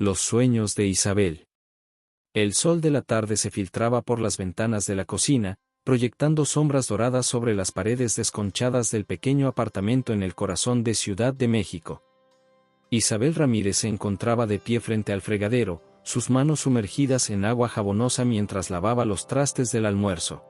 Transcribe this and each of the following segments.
Los sueños de Isabel. El sol de la tarde se filtraba por las ventanas de la cocina, proyectando sombras doradas sobre las paredes desconchadas del pequeño apartamento en el corazón de Ciudad de México. Isabel Ramírez se encontraba de pie frente al fregadero, sus manos sumergidas en agua jabonosa mientras lavaba los trastes del almuerzo.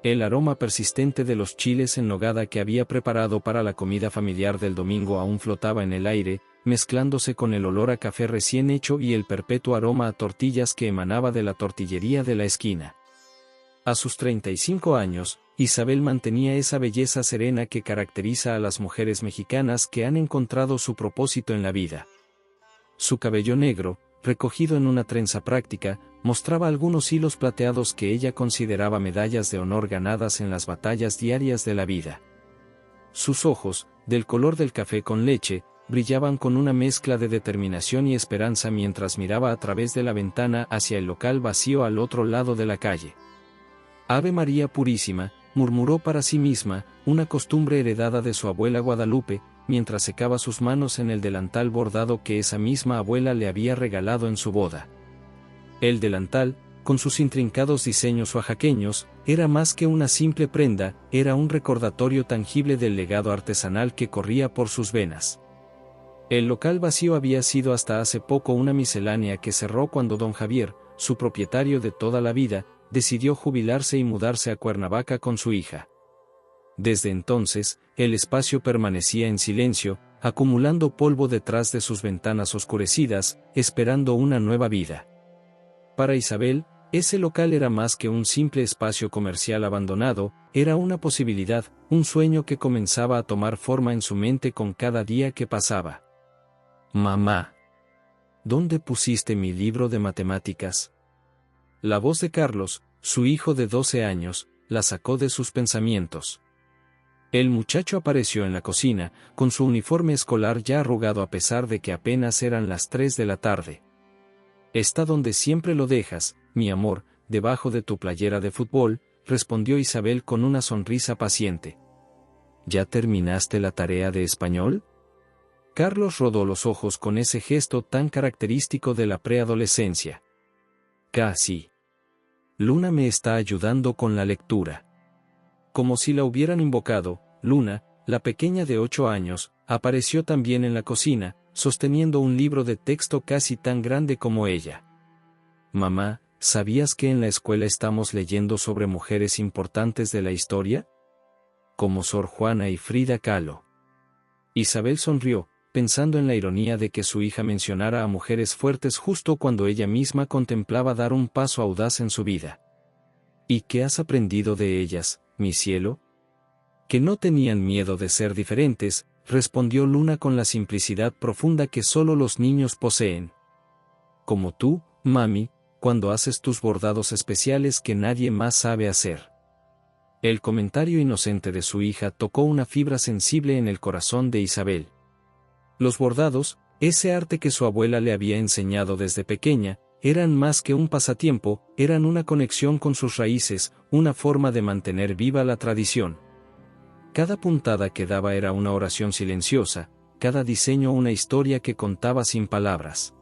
El aroma persistente de los chiles en nogada que había preparado para la comida familiar del domingo aún flotaba en el aire, mezclándose con el olor a café recién hecho y el perpetuo aroma a tortillas que emanaba de la tortillería de la esquina. A sus 35 años, Isabel mantenía esa belleza serena que caracteriza a las mujeres mexicanas que han encontrado su propósito en la vida. Su cabello negro, recogido en una trenza práctica, mostraba algunos hilos plateados que ella consideraba medallas de honor ganadas en las batallas diarias de la vida. Sus ojos, del color del café con leche, brillaban con una mezcla de determinación y esperanza mientras miraba a través de la ventana hacia el local vacío al otro lado de la calle. Ave María Purísima, murmuró para sí misma, una costumbre heredada de su abuela Guadalupe, mientras secaba sus manos en el delantal bordado que esa misma abuela le había regalado en su boda. El delantal, con sus intrincados diseños oaxaqueños, era más que una simple prenda, era un recordatorio tangible del legado artesanal que corría por sus venas. El local vacío había sido hasta hace poco una miscelánea que cerró cuando don Javier, su propietario de toda la vida, decidió jubilarse y mudarse a Cuernavaca con su hija. Desde entonces, el espacio permanecía en silencio, acumulando polvo detrás de sus ventanas oscurecidas, esperando una nueva vida. Para Isabel, ese local era más que un simple espacio comercial abandonado, era una posibilidad, un sueño que comenzaba a tomar forma en su mente con cada día que pasaba. «Mamá, ¿dónde pusiste mi libro de matemáticas?» La voz de Carlos, su hijo de 12 años, la sacó de sus pensamientos. El muchacho apareció en la cocina, con su uniforme escolar ya arrugado a pesar de que apenas eran las 3 de la tarde. «Está donde siempre lo dejas, mi amor, debajo de tu playera de fútbol», respondió Isabel con una sonrisa paciente. «¿Ya terminaste la tarea de español?» Carlos rodó los ojos con ese gesto tan característico de la preadolescencia. «Casi. Luna me está ayudando con la lectura». Como si la hubieran invocado, Luna, la pequeña de 8 años, apareció también en la cocina, sosteniendo un libro de texto casi tan grande como ella. «Mamá, ¿sabías que en la escuela estamos leyendo sobre mujeres importantes de la historia? Como Sor Juana y Frida Kahlo». Isabel sonrió, pensando en la ironía de que su hija mencionara a mujeres fuertes justo cuando ella misma contemplaba dar un paso audaz en su vida. «¿Y qué has aprendido de ellas, mi cielo?» «Que no tenían miedo de ser diferentes», respondió Luna con la simplicidad profunda que solo los niños poseen. «Como tú, mami, cuando haces tus bordados especiales que nadie más sabe hacer». El comentario inocente de su hija tocó una fibra sensible en el corazón de Isabel. Los bordados, ese arte que su abuela le había enseñado desde pequeña, eran más que un pasatiempo, eran una conexión con sus raíces, una forma de mantener viva la tradición. Cada puntada que daba era una oración silenciosa, cada diseño una historia que contaba sin palabras.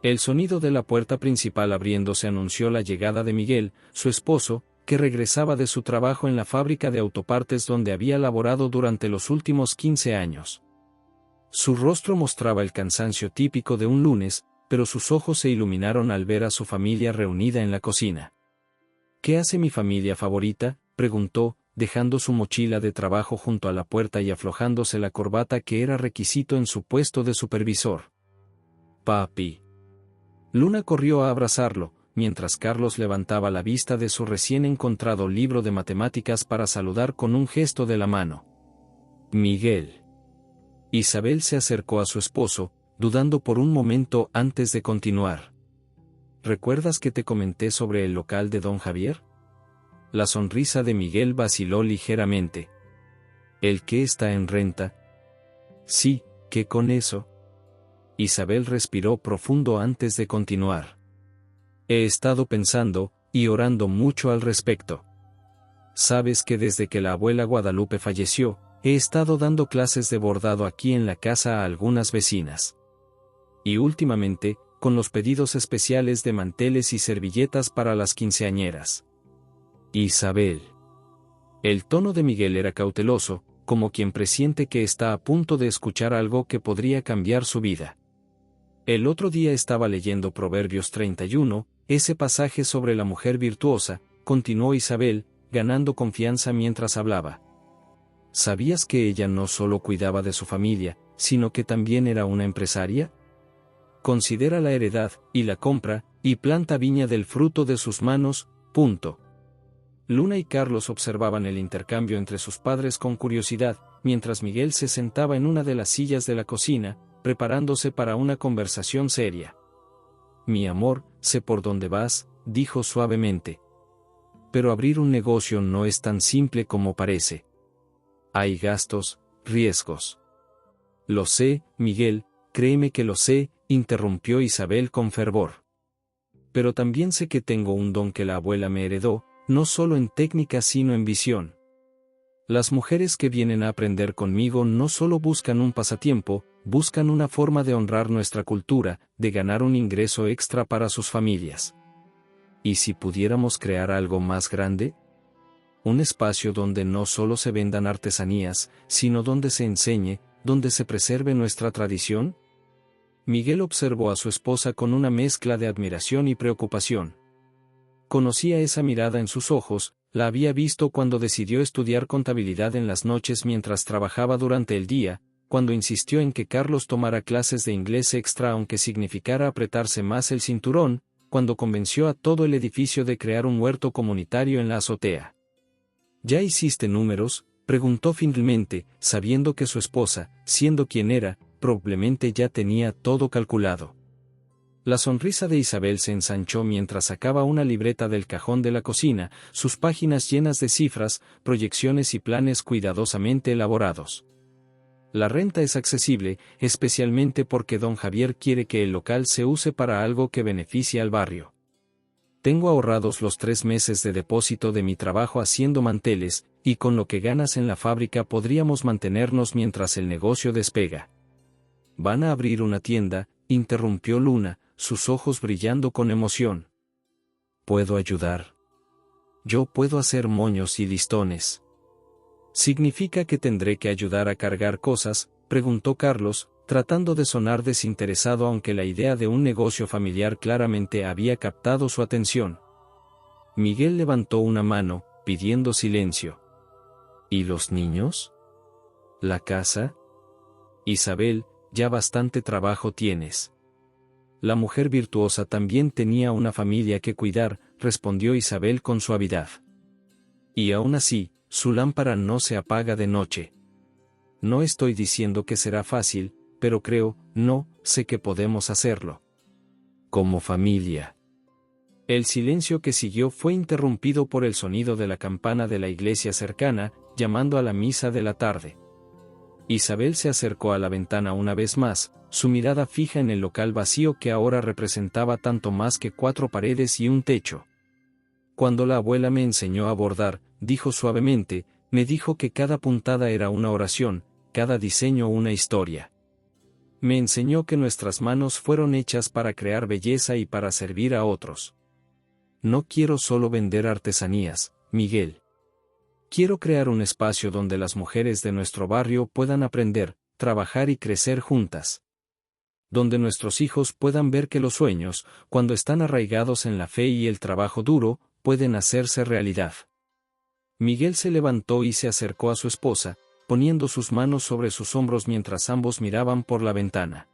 El sonido de la puerta principal abriéndose anunció la llegada de Miguel, su esposo, que regresaba de su trabajo en la fábrica de autopartes donde había laborado durante los últimos 15 años. Su rostro mostraba el cansancio típico de un lunes, pero sus ojos se iluminaron al ver a su familia reunida en la cocina. «¿Qué hace mi familia favorita?», preguntó, dejando su mochila de trabajo junto a la puerta y aflojándose la corbata que era requisito en su puesto de supervisor. «Papi». Luna corrió a abrazarlo, mientras Carlos levantaba la vista de su recién encontrado libro de matemáticas para saludar con un gesto de la mano. «Miguel». Isabel se acercó a su esposo, dudando por un momento antes de continuar. «¿Recuerdas que te comenté sobre el local de don Javier?» La sonrisa de Miguel vaciló ligeramente. «¿El que está en renta?» «Sí, ¿qué con eso?» Isabel respiró profundo antes de continuar. «He estado pensando, y orando mucho al respecto. Sabes que desde que la abuela Guadalupe falleció, he estado dando clases de bordado aquí en la casa a algunas vecinas. Y últimamente, con los pedidos especiales de manteles y servilletas para las quinceañeras. Isabel. El tono de Miguel era cauteloso, como quien presiente que está a punto de escuchar algo que podría cambiar su vida. El otro día estaba leyendo Proverbios 31, ese pasaje sobre la mujer virtuosa, continuó Isabel, ganando confianza mientras hablaba. ¿Sabías que ella no solo cuidaba de su familia, sino que también era una empresaria? Considera la heredad, y la compra, y planta viña del fruto de sus manos, punto. Luna y Carlos observaban el intercambio entre sus padres con curiosidad, mientras Miguel se sentaba en una de las sillas de la cocina, preparándose para una conversación seria. Mi amor, sé por dónde vas, dijo suavemente. Pero abrir un negocio no es tan simple como parece. Hay gastos, riesgos. Lo sé, Miguel, créeme que lo sé, interrumpió Isabel con fervor. Pero también sé que tengo un don que la abuela me heredó, no solo en técnica sino en visión. Las mujeres que vienen a aprender conmigo no solo buscan un pasatiempo, buscan una forma de honrar nuestra cultura, de ganar un ingreso extra para sus familias. ¿Y si pudiéramos crear algo más grande? Un espacio donde no solo se vendan artesanías, sino donde se enseñe, donde se preserve nuestra tradición. Miguel observó a su esposa con una mezcla de admiración y preocupación. Conocía esa mirada en sus ojos, la había visto cuando decidió estudiar contabilidad en las noches mientras trabajaba durante el día, cuando insistió en que Carlos tomara clases de inglés extra aunque significara apretarse más el cinturón, cuando convenció a todo el edificio de crear un huerto comunitario en la azotea. ¿Ya hiciste números?, preguntó finalmente, sabiendo que su esposa, siendo quien era, probablemente ya tenía todo calculado. La sonrisa de Isabel se ensanchó mientras sacaba una libreta del cajón de la cocina, sus páginas llenas de cifras, proyecciones y planes cuidadosamente elaborados. La renta es accesible, especialmente porque don Javier quiere que el local se use para algo que beneficie al barrio. Tengo ahorrados los 3 meses de depósito de mi trabajo haciendo manteles, y con lo que ganas en la fábrica podríamos mantenernos mientras el negocio despega. ¿Van a abrir una tienda?, interrumpió Luna, sus ojos brillando con emoción. ¿Puedo ayudar? Yo puedo hacer moños y listones. ¿Significa que tendré que ayudar a cargar cosas?, preguntó Carlos, tratando de sonar desinteresado aunque la idea de un negocio familiar claramente había captado su atención. Miguel levantó una mano, pidiendo silencio. ¿Y los niños? ¿La casa? Isabel, ya bastante trabajo tienes. La mujer virtuosa también tenía una familia que cuidar, respondió Isabel con suavidad. Y aún así, su lámpara no se apaga de noche. No estoy diciendo que será fácil, pero sé que podemos hacerlo. Como familia. El silencio que siguió fue interrumpido por el sonido de la campana de la iglesia cercana, llamando a la misa de la tarde. Isabel se acercó a la ventana una vez más, su mirada fija en el local vacío que ahora representaba tanto más que 4 paredes y un techo. Cuando la abuela me enseñó a bordar, dijo suavemente, me dijo que cada puntada era una oración, cada diseño una historia. Me enseñó que nuestras manos fueron hechas para crear belleza y para servir a otros. No quiero solo vender artesanías, Miguel. Quiero crear un espacio donde las mujeres de nuestro barrio puedan aprender, trabajar y crecer juntas. Donde nuestros hijos puedan ver que los sueños, cuando están arraigados en la fe y el trabajo duro, pueden hacerse realidad. Miguel se levantó y se acercó a su esposa, poniendo sus manos sobre sus hombros mientras ambos miraban por la ventana.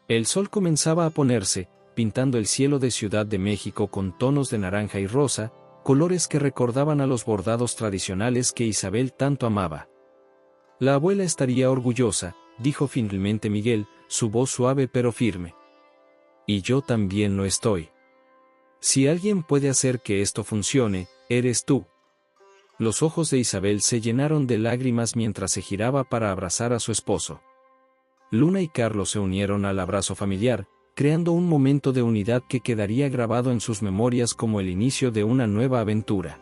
El sol comenzaba a ponerse, pintando el cielo de Ciudad de México con tonos de naranja y rosa, colores que recordaban a los bordados tradicionales que Isabel tanto amaba. La abuela estaría orgullosa, dijo finalmente Miguel, su voz suave pero firme. Y yo también lo estoy. Si alguien puede hacer que esto funcione, eres tú. Los ojos de Isabel se llenaron de lágrimas mientras se giraba para abrazar a su esposo. Luna y Carlos se unieron al abrazo familiar, creando un momento de unidad que quedaría grabado en sus memorias como el inicio de una nueva aventura.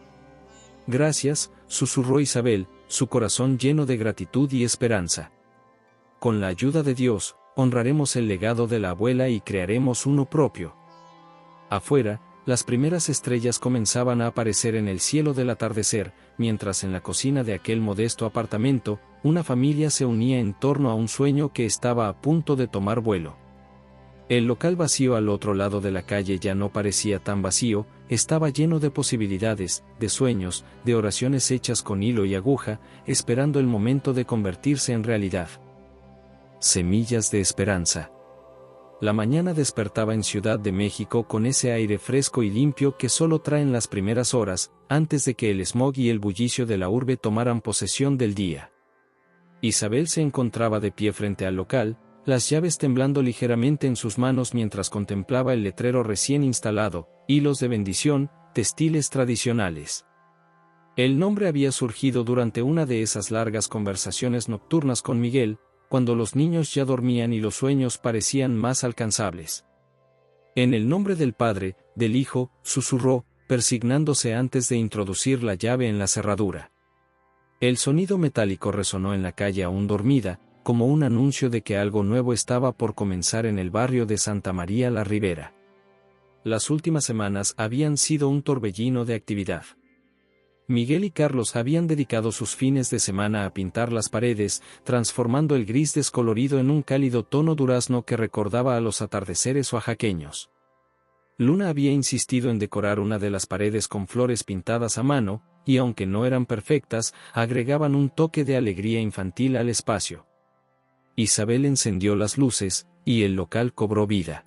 Gracias, susurró Isabel, su corazón lleno de gratitud y esperanza. Con la ayuda de Dios, honraremos el legado de la abuela y crearemos uno propio. Afuera, las primeras estrellas comenzaban a aparecer en el cielo del atardecer, mientras en la cocina de aquel modesto apartamento, una familia se unía en torno a un sueño que estaba a punto de tomar vuelo. El local vacío al otro lado de la calle ya no parecía tan vacío, estaba lleno de posibilidades, de sueños, de oraciones hechas con hilo y aguja, esperando el momento de convertirse en realidad. Semillas de esperanza. La mañana despertaba en Ciudad de México con ese aire fresco y limpio que solo traen las primeras horas, antes de que el smog y el bullicio de la urbe tomaran posesión del día. Isabel se encontraba de pie frente al local, las llaves temblando ligeramente en sus manos mientras contemplaba el letrero recién instalado, hilos de bendición, textiles tradicionales. El nombre había surgido durante una de esas largas conversaciones nocturnas con Miguel, cuando los niños ya dormían y los sueños parecían más alcanzables. En el nombre del Padre, del Hijo, susurró, persignándose antes de introducir la llave en la cerradura. El sonido metálico resonó en la calle aún dormida, como un anuncio de que algo nuevo estaba por comenzar en el barrio de Santa María la Ribera. Las últimas semanas habían sido un torbellino de actividad. Miguel y Carlos habían dedicado sus fines de semana a pintar las paredes, transformando el gris descolorido en un cálido tono durazno que recordaba a los atardeceres oaxaqueños. Luna había insistido en decorar una de las paredes con flores pintadas a mano, y aunque no eran perfectas, agregaban un toque de alegría infantil al espacio. Isabel encendió las luces, y el local cobró vida.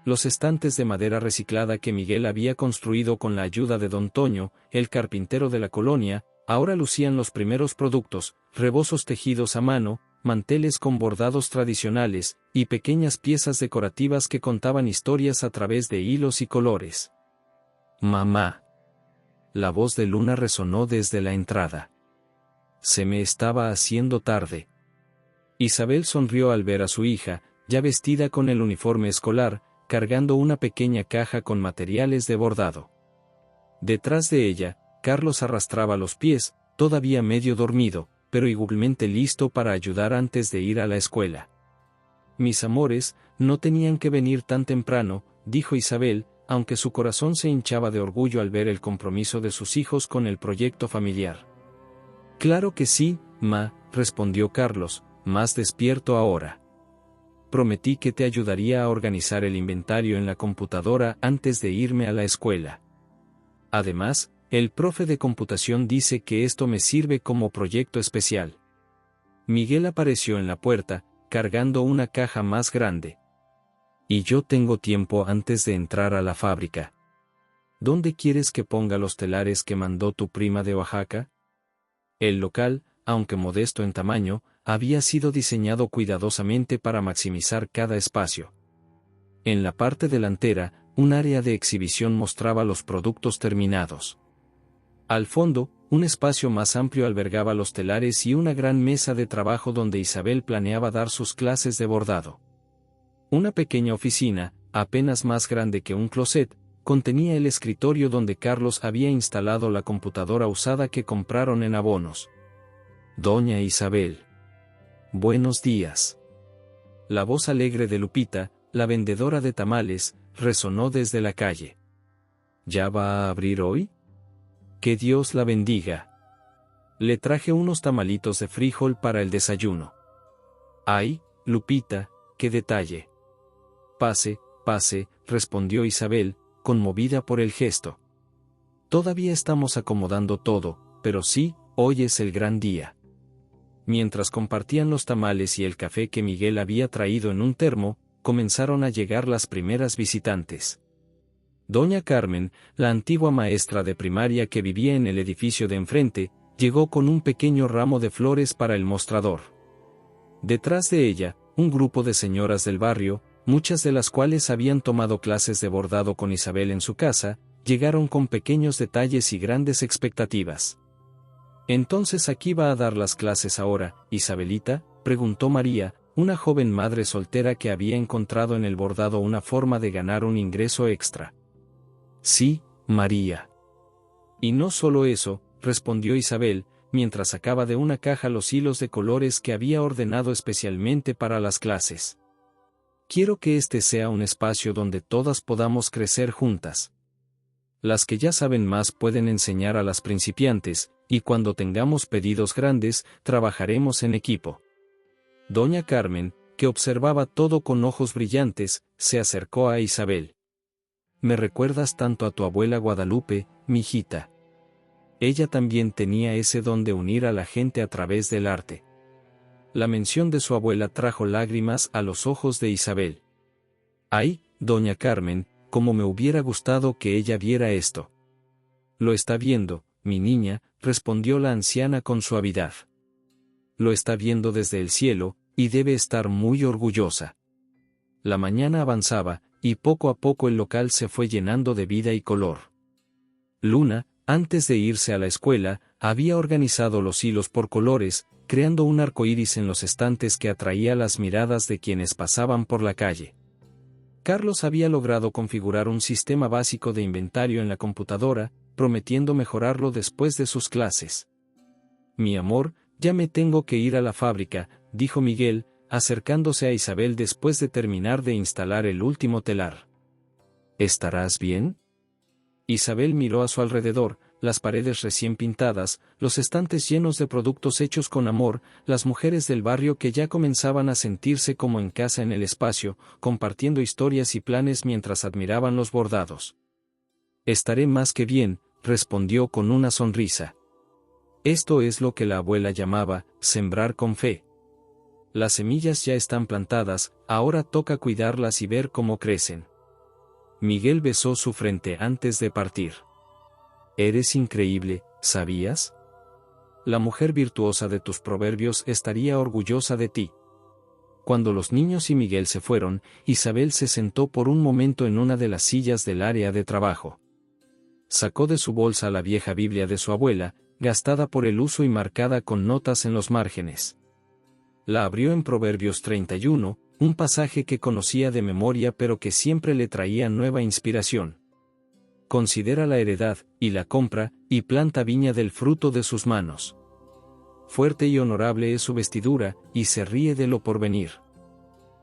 Los estantes de madera reciclada que Miguel había construido con la ayuda de don Toño, el carpintero de la colonia, ahora lucían los primeros productos, rebozos tejidos a mano, manteles con bordados tradicionales, y pequeñas piezas decorativas que contaban historias a través de hilos y colores. «Mamá». La voz de Luna resonó desde la entrada. Se me estaba haciendo tarde. Isabel sonrió al ver a su hija, ya vestida con el uniforme escolar, cargando una pequeña caja con materiales de bordado. Detrás de ella, Carlos arrastraba los pies, todavía medio dormido, pero igualmente listo para ayudar antes de ir a la escuela. «Mis amores, no tenían que venir tan temprano», dijo Isabel, aunque su corazón se hinchaba de orgullo al ver el compromiso de sus hijos con el proyecto familiar. «Claro que sí, ma», respondió Carlos, más despierto ahora. «Prometí que te ayudaría a organizar el inventario en la computadora antes de irme a la escuela. Además, el profe de computación dice que esto me sirve como proyecto especial». Miguel apareció en la puerta, cargando una caja más grande. «Y yo tengo tiempo antes de entrar a la fábrica. ¿Dónde quieres que ponga los telares que mandó tu prima de Oaxaca?» El local, aunque modesto en tamaño, había sido diseñado cuidadosamente para maximizar cada espacio. En la parte delantera, un área de exhibición mostraba los productos terminados. Al fondo, un espacio más amplio albergaba los telares y una gran mesa de trabajo donde Isabel planeaba dar sus clases de bordado. Una pequeña oficina, apenas más grande que un closet, contenía el escritorio donde Carlos había instalado la computadora usada que compraron en abonos. «Doña Isabel. Buenos días». La voz alegre de Lupita, la vendedora de tamales, resonó desde la calle. «¿Ya va a abrir hoy? Que Dios la bendiga. Le traje unos tamalitos de frijol para el desayuno». «Ay, Lupita, qué detalle». «Pase, pase», respondió Isabel, conmovida por el gesto. «Todavía estamos acomodando todo, pero sí, hoy es el gran día». Mientras compartían los tamales y el café que Miguel había traído en un termo, comenzaron a llegar las primeras visitantes. Doña Carmen, la antigua maestra de primaria que vivía en el edificio de enfrente, llegó con un pequeño ramo de flores para el mostrador. Detrás de ella, un grupo de señoras del barrio, muchas de las cuales habían tomado clases de bordado con Isabel en su casa, llegaron con pequeños detalles y grandes expectativas. «¿Entonces aquí va a dar las clases ahora, Isabelita?», preguntó María, una joven madre soltera que había encontrado en el bordado una forma de ganar un ingreso extra. «Sí, María». «Y no solo eso», respondió Isabel, mientras sacaba de una caja los hilos de colores que había ordenado especialmente para las clases. Quiero que este sea un espacio donde todas podamos crecer juntas. Las que ya saben más pueden enseñar a las principiantes, y cuando tengamos pedidos grandes, trabajaremos en equipo. Doña Carmen, que observaba todo con ojos brillantes, se acercó a Isabel. Me recuerdas tanto a tu abuela Guadalupe, mijita. Ella también tenía ese don de unir a la gente a través del arte. La mención de su abuela trajo lágrimas a los ojos de Isabel. Ay, doña Carmen, cómo me hubiera gustado que ella viera esto. Lo está viendo, mi niña, respondió la anciana con suavidad. Lo está viendo desde el cielo, y debe estar muy orgullosa. La mañana avanzaba, y poco a poco el local se fue llenando de vida y color. Luna, antes de irse a la escuela, había organizado los hilos por colores, creando un arco iris en los estantes que atraía las miradas de quienes pasaban por la calle. Carlos había logrado configurar un sistema básico de inventario en la computadora, prometiendo mejorarlo después de sus clases. Mi amor, ya me tengo que ir a la fábrica, dijo Miguel, acercándose a Isabel después de terminar de instalar el último telar. ¿Estarás bien? Isabel miró a su alrededor, las paredes recién pintadas, los estantes llenos de productos hechos con amor, las mujeres del barrio que ya comenzaban a sentirse como en casa en el espacio, compartiendo historias y planes mientras admiraban los bordados. Estaré más que bien, respondió con una sonrisa. Esto es lo que la abuela llamaba, sembrar con fe. Las semillas ya están plantadas, ahora toca cuidarlas y ver cómo crecen. Miguel besó su frente antes de partir. Eres increíble, ¿sabías? La mujer virtuosa de tus proverbios estaría orgullosa de ti. Cuando los niños y Miguel se fueron, Isabel se sentó por un momento en una de las sillas del área de trabajo. Sacó de su bolsa la vieja Biblia de su abuela, gastada por el uso y marcada con notas en los márgenes. La abrió en Proverbios 31, un pasaje que conocía de memoria pero que siempre le traía nueva inspiración. Considera la heredad, y la compra, y planta viña del fruto de sus manos. Fuerte y honorable es su vestidura, y se ríe de lo porvenir.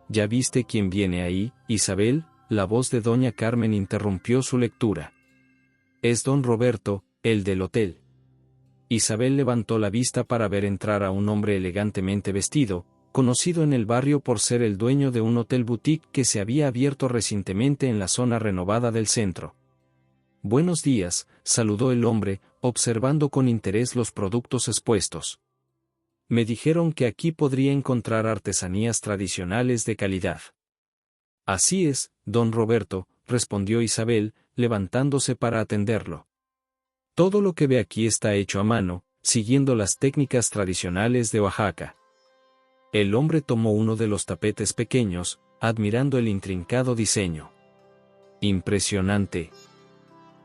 ¿Ya viste quién viene ahí, Isabel? La voz de doña Carmen interrumpió su lectura. Es don Roberto, el del hotel. Isabel levantó la vista para ver entrar a un hombre elegantemente vestido, conocido en el barrio por ser el dueño de un hotel boutique que se había abierto recientemente en la zona renovada del centro. Buenos días, saludó el hombre, observando con interés los productos expuestos. Me dijeron que aquí podría encontrar artesanías tradicionales de calidad. Así es, don Roberto, respondió Isabel, levantándose para atenderlo. Todo lo que ve aquí está hecho a mano, siguiendo las técnicas tradicionales de Oaxaca. El hombre tomó uno de los tapetes pequeños, admirando el intrincado diseño. Impresionante.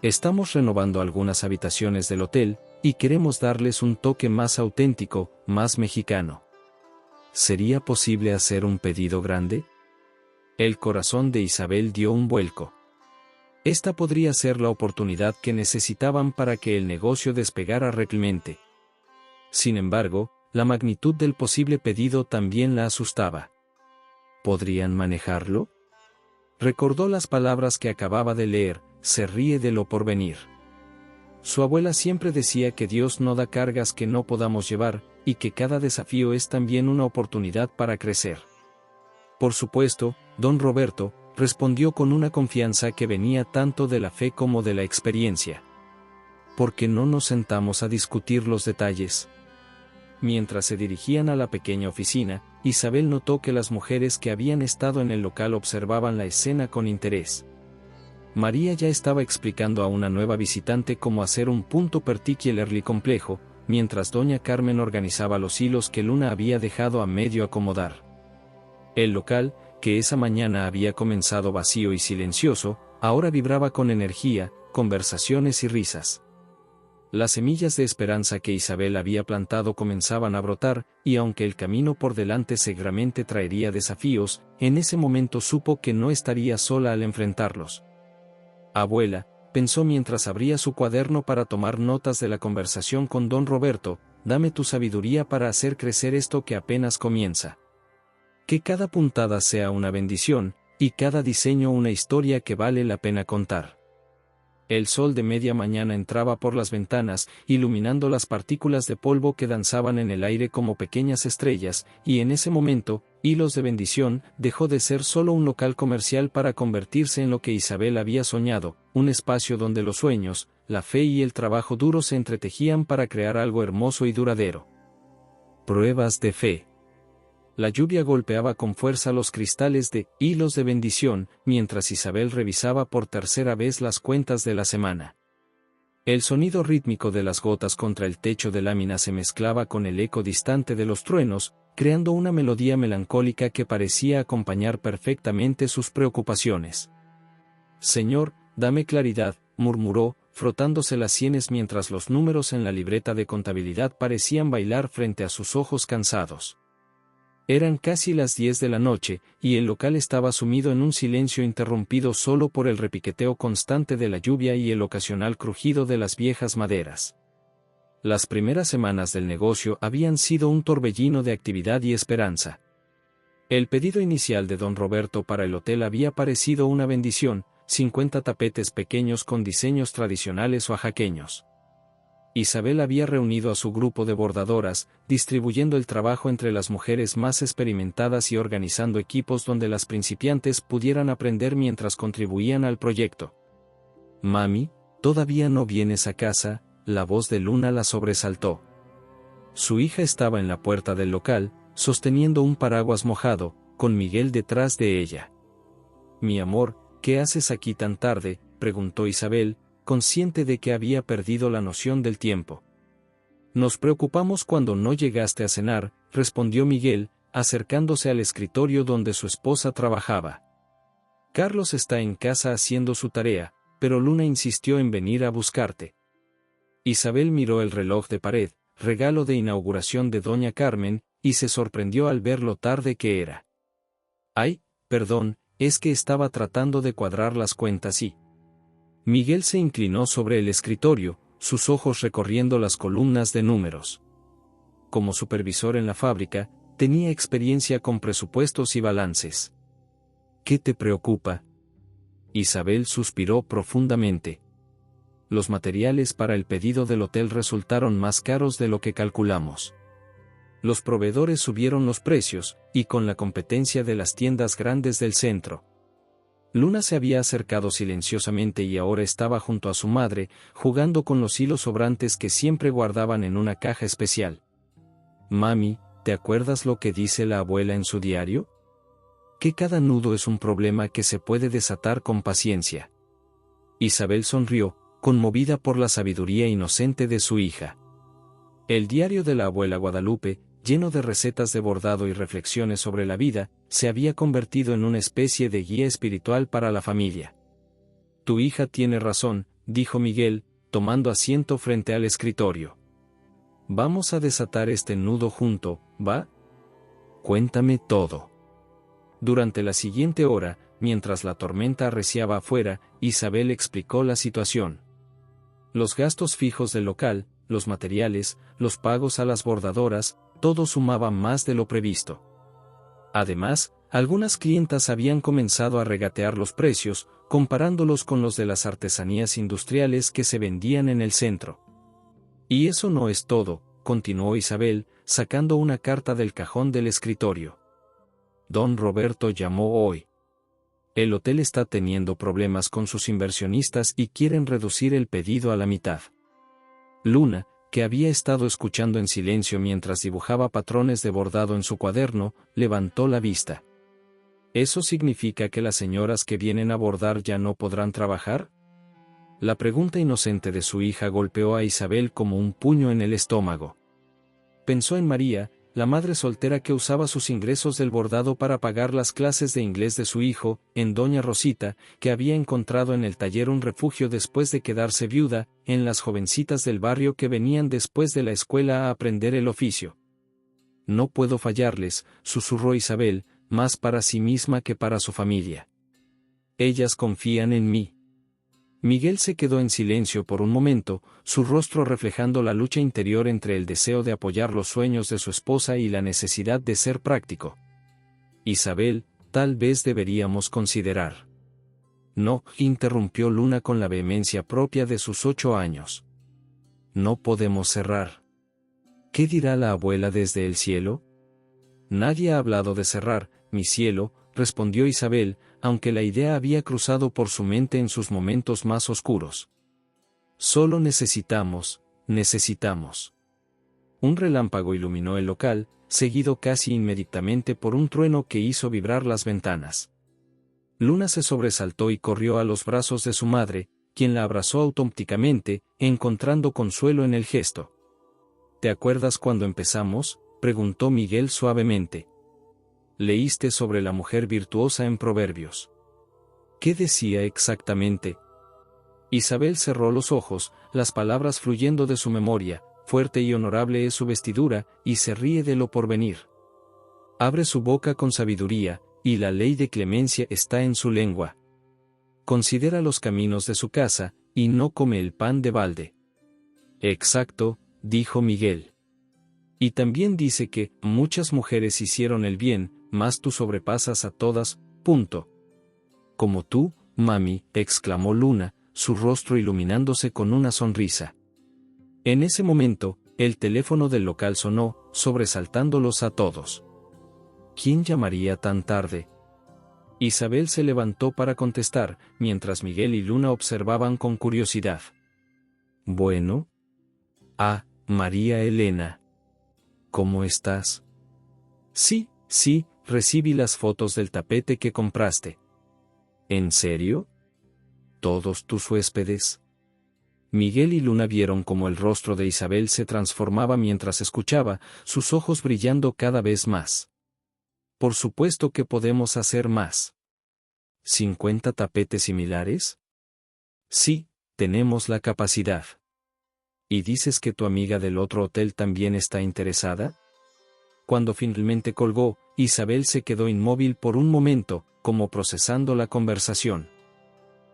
Estamos renovando algunas habitaciones del hotel, y queremos darles un toque más auténtico, más mexicano. ¿Sería posible hacer un pedido grande? El corazón de Isabel dio un vuelco. Esta podría ser la oportunidad que necesitaban para que el negocio despegara realmente. Sin embargo, la magnitud del posible pedido también la asustaba. ¿Podrían manejarlo? Recordó las palabras que acababa de leer, se ríe de lo porvenir. Su abuela siempre decía que Dios no da cargas que no podamos llevar, y que cada desafío es también una oportunidad para crecer. Por supuesto, don Roberto, respondió con una confianza que venía tanto de la fe como de la experiencia. ¿Por qué no nos sentamos a discutir los detalles? Mientras se dirigían a la pequeña oficina, Isabel notó que las mujeres que habían estado en el local observaban la escena con interés. María ya estaba explicando a una nueva visitante cómo hacer un punto particularly complejo, mientras doña Carmen organizaba los hilos que Luna había dejado a medio acomodar. El local, que esa mañana había comenzado vacío y silencioso, ahora vibraba con energía, conversaciones y risas. Las semillas de esperanza que Isabel había plantado comenzaban a brotar, y aunque el camino por delante seguramente traería desafíos, en ese momento supo que no estaría sola al enfrentarlos. Abuela, pensó mientras abría su cuaderno para tomar notas de la conversación con don Roberto, dame tu sabiduría para hacer crecer esto que apenas comienza. Que cada puntada sea una bendición, y cada diseño una historia que vale la pena contar. El sol de media mañana entraba por las ventanas, iluminando las partículas de polvo que danzaban en el aire como pequeñas estrellas, y en ese momento, Hilos de Bendición dejó de ser solo un local comercial para convertirse en lo que Isabel había soñado, un espacio donde los sueños, la fe y el trabajo duro se entretejían para crear algo hermoso y duradero. Pruebas de fe. La lluvia golpeaba con fuerza los cristales de Hilos de Bendición, mientras Isabel revisaba por tercera vez las cuentas de la semana. El sonido rítmico de las gotas contra el techo de lámina se mezclaba con el eco distante de los truenos, creando una melodía melancólica que parecía acompañar perfectamente sus preocupaciones. «Señor, dame claridad», murmuró, frotándose las sienes mientras los números en la libreta de contabilidad parecían bailar frente a sus ojos cansados. Eran casi las 10 de la noche, y el local estaba sumido en un silencio interrumpido solo por el repiqueteo constante de la lluvia y el ocasional crujido de las viejas maderas. Las primeras semanas del negocio habían sido un torbellino de actividad y esperanza. El pedido inicial de don Roberto para el hotel había parecido una bendición, 50 tapetes pequeños con diseños tradicionales oaxaqueños. Isabel había reunido a su grupo de bordadoras, distribuyendo el trabajo entre las mujeres más experimentadas y organizando equipos donde las principiantes pudieran aprender mientras contribuían al proyecto. «Mami, ¿todavía no vienes a casa?», la voz de Luna la sobresaltó. Su hija estaba en la puerta del local, sosteniendo un paraguas mojado, con Miguel detrás de ella. «Mi amor, ¿qué haces aquí tan tarde?», preguntó Isabel, consciente de que había perdido la noción del tiempo. «Nos preocupamos cuando no llegaste a cenar», respondió Miguel, acercándose al escritorio donde su esposa trabajaba. «Carlos está en casa haciendo su tarea, pero Luna insistió en venir a buscarte». Isabel miró el reloj de pared, regalo de inauguración de doña Carmen, y se sorprendió al ver lo tarde que era. «Ay, perdón, es que estaba tratando de cuadrar las cuentas y...». Miguel se inclinó sobre el escritorio, sus ojos recorriendo las columnas de números. Como supervisor en la fábrica, tenía experiencia con presupuestos y balances. «¿Qué te preocupa?». Isabel suspiró profundamente. «Los materiales para el pedido del hotel resultaron más caros de lo que calculamos. Los proveedores subieron los precios, y con la competencia de las tiendas grandes del centro». Luna se había acercado silenciosamente y ahora estaba junto a su madre, jugando con los hilos sobrantes que siempre guardaban en una caja especial. «Mami, ¿te acuerdas lo que dice la abuela en su diario? Que cada nudo es un problema que se puede desatar con paciencia». Isabel sonrió, conmovida por la sabiduría inocente de su hija. El diario de la abuela Guadalupe, lleno de recetas de bordado y reflexiones sobre la vida, se había convertido en una especie de guía espiritual para la familia. «Tu hija tiene razón», dijo Miguel, tomando asiento frente al escritorio. «Vamos a desatar este nudo junto, ¿va? Cuéntame todo». Durante la siguiente hora, mientras la tormenta arreciaba afuera, Isabel explicó la situación. Los gastos fijos del local, los materiales, los pagos a las bordadoras, todo sumaba más de lo previsto. Además, algunas clientas habían comenzado a regatear los precios, comparándolos con los de las artesanías industriales que se vendían en el centro. «Y eso no es todo», continuó Isabel, sacando una carta del cajón del escritorio. «Don Roberto llamó hoy. El hotel está teniendo problemas con sus inversionistas y quieren reducir el pedido a la mitad». Luna, que había estado escuchando en silencio mientras dibujaba patrones de bordado en su cuaderno, levantó la vista. «¿Eso significa que las señoras que vienen a bordar ya no podrán trabajar?». La pregunta inocente de su hija golpeó a Isabel como un puño en el estómago. Pensó en María, la madre soltera que usaba sus ingresos del bordado para pagar las clases de inglés de su hijo, en doña Rosita, que había encontrado en el taller un refugio después de quedarse viuda, en las jovencitas del barrio que venían después de la escuela a aprender el oficio. «No puedo fallarles», susurró Isabel, más para sí misma que para su familia. «Ellas confían en mí». Miguel se quedó en silencio por un momento, su rostro reflejando la lucha interior entre el deseo de apoyar los sueños de su esposa y la necesidad de ser práctico. Isabel, tal vez deberíamos considerar. No, interrumpió Luna con la vehemencia propia de sus 8 años. No podemos cerrar. ¿Qué dirá la abuela desde el cielo? Nadie ha hablado de cerrar, mi cielo, respondió Isabel, aunque la idea había cruzado por su mente en sus momentos más oscuros. Solo necesitamos. Un relámpago iluminó el local, seguido casi inmediatamente por un trueno que hizo vibrar las ventanas. Luna se sobresaltó y corrió a los brazos de su madre, quien la abrazó automáticamente, encontrando consuelo en el gesto. ¿Te acuerdas cuando empezamos?, preguntó Miguel suavemente. Leíste sobre la mujer virtuosa en Proverbios. ¿Qué decía exactamente? Isabel cerró los ojos, las palabras fluyendo de su memoria. Fuerte y honorable es su vestidura, y se ríe de lo porvenir. Abre su boca con sabiduría, y la ley de clemencia está en su lengua. Considera los caminos de su casa, y no come el pan de balde. Exacto, dijo Miguel. Y también dice que muchas mujeres hicieron el bien, mas tú sobrepasas a todas, punto. Como tú, mami, exclamó Luna, su rostro iluminándose con una sonrisa. En ese momento, el teléfono del local sonó, sobresaltándolos a todos. ¿Quién llamaría tan tarde? Isabel se levantó para contestar, mientras Miguel y Luna observaban con curiosidad. Bueno. Ah, María Elena. ¿Cómo estás? Sí, recibí las fotos del tapete que compraste. ¿En serio? ¿Todos tus huéspedes? Miguel y Luna vieron cómo el rostro de Isabel se transformaba mientras escuchaba, sus ojos brillando cada vez más. Por supuesto que podemos hacer más. ¿50 tapetes similares? Sí, tenemos la capacidad. ¿Y dices que tu amiga del otro hotel también está interesada? Cuando finalmente colgó, Isabel se quedó inmóvil por un momento, como procesando la conversación.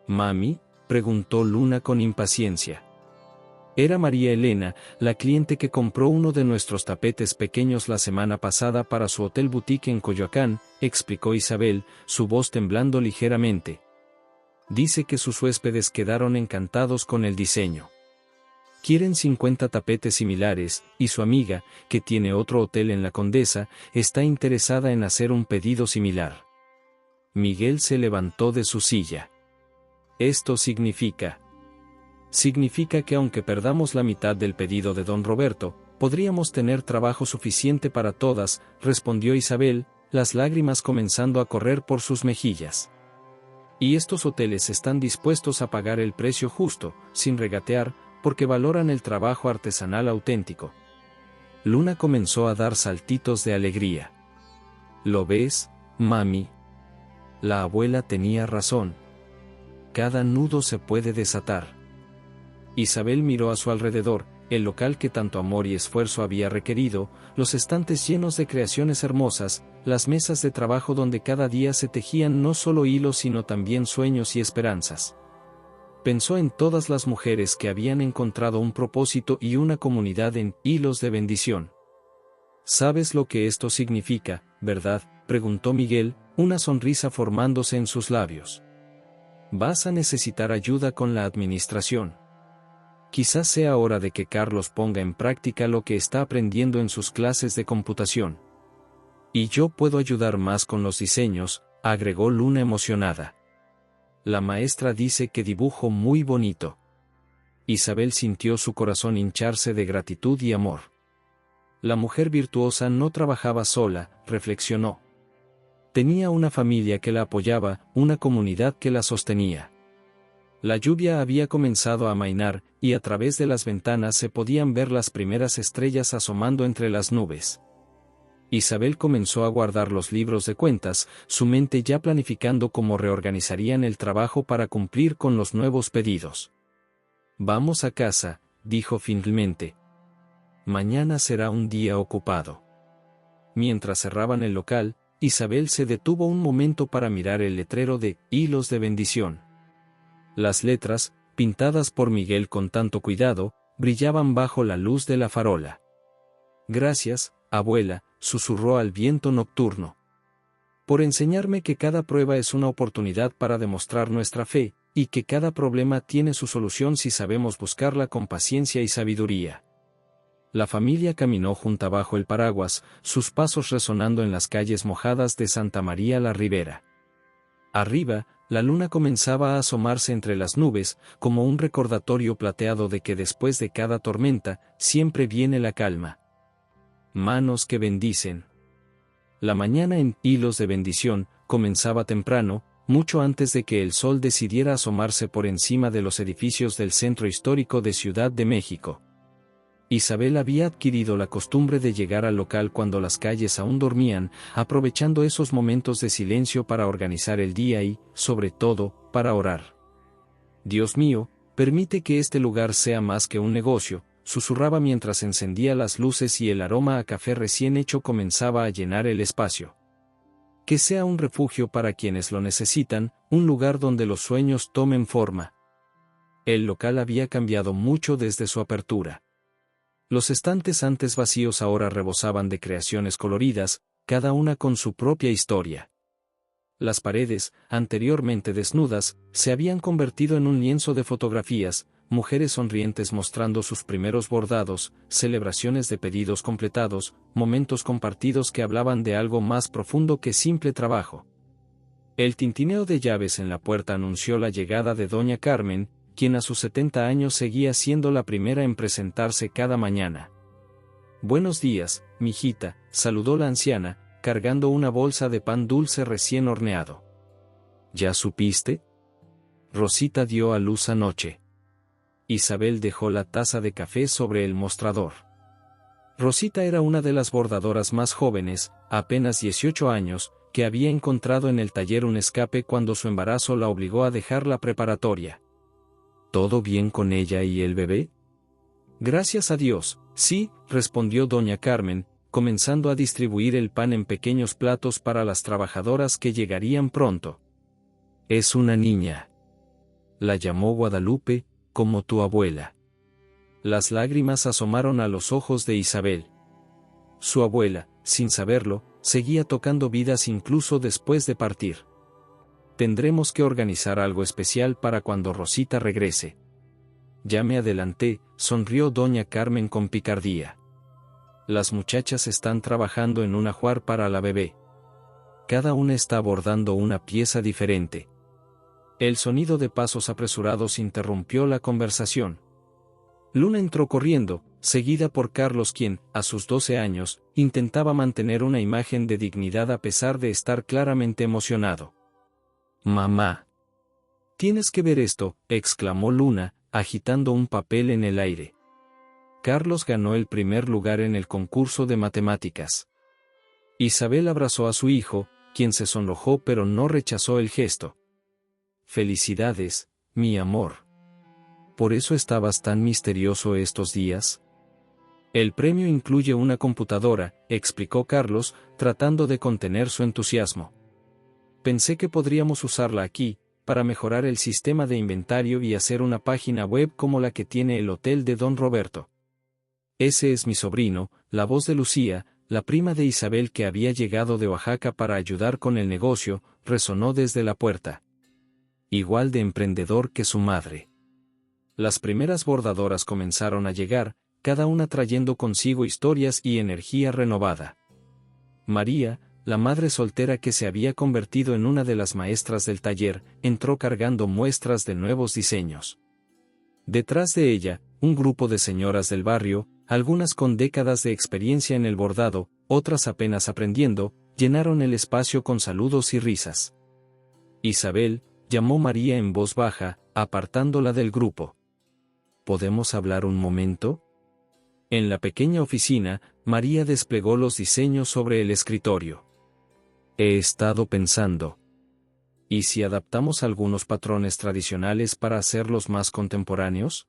¿Mami?, preguntó Luna con impaciencia. Era María Elena, la cliente que compró uno de nuestros tapetes pequeños la semana pasada para su hotel boutique en Coyoacán, explicó Isabel, su voz temblando ligeramente. Dice que sus huéspedes quedaron encantados con el diseño. Quieren 50 tapetes similares, y su amiga, que tiene otro hotel en La Condesa, está interesada en hacer un pedido similar. Miguel se levantó de su silla. Esto significa que aunque perdamos la mitad del pedido de don Roberto, podríamos tener trabajo suficiente para todas, respondió Isabel, las lágrimas comenzando a correr por sus mejillas. Y estos hoteles están dispuestos a pagar el precio justo, sin regatear, porque valoran el trabajo artesanal auténtico. Luna comenzó a dar saltitos de alegría. ¿Lo ves, mami? La abuela tenía razón. Cada nudo se puede desatar. Isabel miró a su alrededor, el local que tanto amor y esfuerzo había requerido, los estantes llenos de creaciones hermosas, las mesas de trabajo donde cada día se tejían no solo hilos sino también sueños y esperanzas. Pensó en todas las mujeres que habían encontrado un propósito y una comunidad en hilos de bendición. ¿Sabes lo que esto significa, verdad?, preguntó Miguel, una sonrisa formándose en sus labios. Vas a necesitar ayuda con la administración. Quizás sea hora de que Carlos ponga en práctica lo que está aprendiendo en sus clases de computación. Y yo puedo ayudar más con los diseños, agregó Luna emocionada. La maestra dice que dibujo muy bonito. Isabel sintió su corazón hincharse de gratitud y amor. La mujer virtuosa no trabajaba sola, reflexionó. Tenía una familia que la apoyaba, una comunidad que la sostenía. La lluvia había comenzado a amainar, y a través de las ventanas se podían ver las primeras estrellas asomando entre las nubes. Isabel comenzó a guardar los libros de cuentas, su mente ya planificando cómo reorganizarían el trabajo para cumplir con los nuevos pedidos. Vamos a casa, dijo finalmente. Mañana será un día ocupado. Mientras cerraban el local, Isabel se detuvo un momento para mirar el letrero de hilos de bendición. Las letras, pintadas por Miguel con tanto cuidado, brillaban bajo la luz de la farola. Gracias, abuela, susurró al viento nocturno, por enseñarme que cada prueba es una oportunidad para demostrar nuestra fe, y que cada problema tiene su solución si sabemos buscarla con paciencia y sabiduría. La familia caminó junta bajo el paraguas, sus pasos resonando en las calles mojadas de Santa María la Ribera. Arriba, la luna comenzaba a asomarse entre las nubes, como un recordatorio plateado de que después de cada tormenta, siempre viene la calma. Manos que bendicen. La mañana en hilos de bendición comenzaba temprano, mucho antes de que el sol decidiera asomarse por encima de los edificios del centro histórico de Ciudad de México. Isabel había adquirido la costumbre de llegar al local cuando las calles aún dormían, aprovechando esos momentos de silencio para organizar el día y, sobre todo, para orar. Dios mío, permite que este lugar sea más que un negocio, susurraba mientras encendía las luces y el aroma a café recién hecho comenzaba a llenar el espacio. Que sea un refugio para quienes lo necesitan, un lugar donde los sueños tomen forma. El local había cambiado mucho desde su apertura. Los estantes antes vacíos ahora rebosaban de creaciones coloridas, cada una con su propia historia. Las paredes, anteriormente desnudas, se habían convertido en un lienzo de fotografías, mujeres sonrientes mostrando sus primeros bordados, celebraciones de pedidos completados, momentos compartidos que hablaban de algo más profundo que simple trabajo. El tintineo de llaves en la puerta anunció la llegada de doña Carmen, quien a sus 70 años seguía siendo la primera en presentarse cada mañana. «Buenos días, mijita», saludó la anciana, cargando una bolsa de pan dulce recién horneado. «¿Ya supiste? Rosita dio a luz anoche». Isabel dejó la taza de café sobre el mostrador. Rosita era una de las bordadoras más jóvenes, apenas 18 años, que había encontrado en el taller un escape cuando su embarazo la obligó a dejar la preparatoria. ¿Todo bien con ella y el bebé? Gracias a Dios, sí, respondió doña Carmen, comenzando a distribuir el pan en pequeños platos para las trabajadoras que llegarían pronto. Es una niña. La llamó Guadalupe, como tu abuela. Las lágrimas asomaron a los ojos de Isabel. Su abuela, sin saberlo, seguía tocando vidas incluso después de partir. Tendremos que organizar algo especial para cuando Rosita regrese. Ya me adelanté, sonrió doña Carmen con picardía. Las muchachas están trabajando en un ajuar para la bebé. Cada una está bordando una pieza diferente. El sonido de pasos apresurados interrumpió la conversación. Luna entró corriendo, seguida por Carlos quien, a sus 12 años, intentaba mantener una imagen de dignidad a pesar de estar claramente emocionado. «Mamá. Tienes que ver esto», exclamó Luna, agitando un papel en el aire. Carlos ganó el primer lugar en el concurso de matemáticas. Isabel abrazó a su hijo, quien se sonrojó pero no rechazó el gesto. «Felicidades, mi amor. ¿Por eso estabas tan misterioso estos días?» «El premio incluye una computadora», explicó Carlos, tratando de contener su entusiasmo. «Pensé que podríamos usarla aquí, para mejorar el sistema de inventario y hacer una página web como la que tiene el hotel de Don Roberto». «Ese es mi sobrino», la voz de Lucía, la prima de Isabel que había llegado de Oaxaca para ayudar con el negocio, resonó desde la puerta. Igual de emprendedor que su madre. Las primeras bordadoras comenzaron a llegar, cada una trayendo consigo historias y energía renovada. María, la madre soltera que se había convertido en una de las maestras del taller, entró cargando muestras de nuevos diseños. Detrás de ella, un grupo de señoras del barrio, algunas con décadas de experiencia en el bordado, otras apenas aprendiendo, llenaron el espacio con saludos y risas. Isabel, llamó María en voz baja, apartándola del grupo. ¿Podemos hablar un momento? En la pequeña oficina, María desplegó los diseños sobre el escritorio. He estado pensando. ¿Y si adaptamos algunos patrones tradicionales para hacerlos más contemporáneos?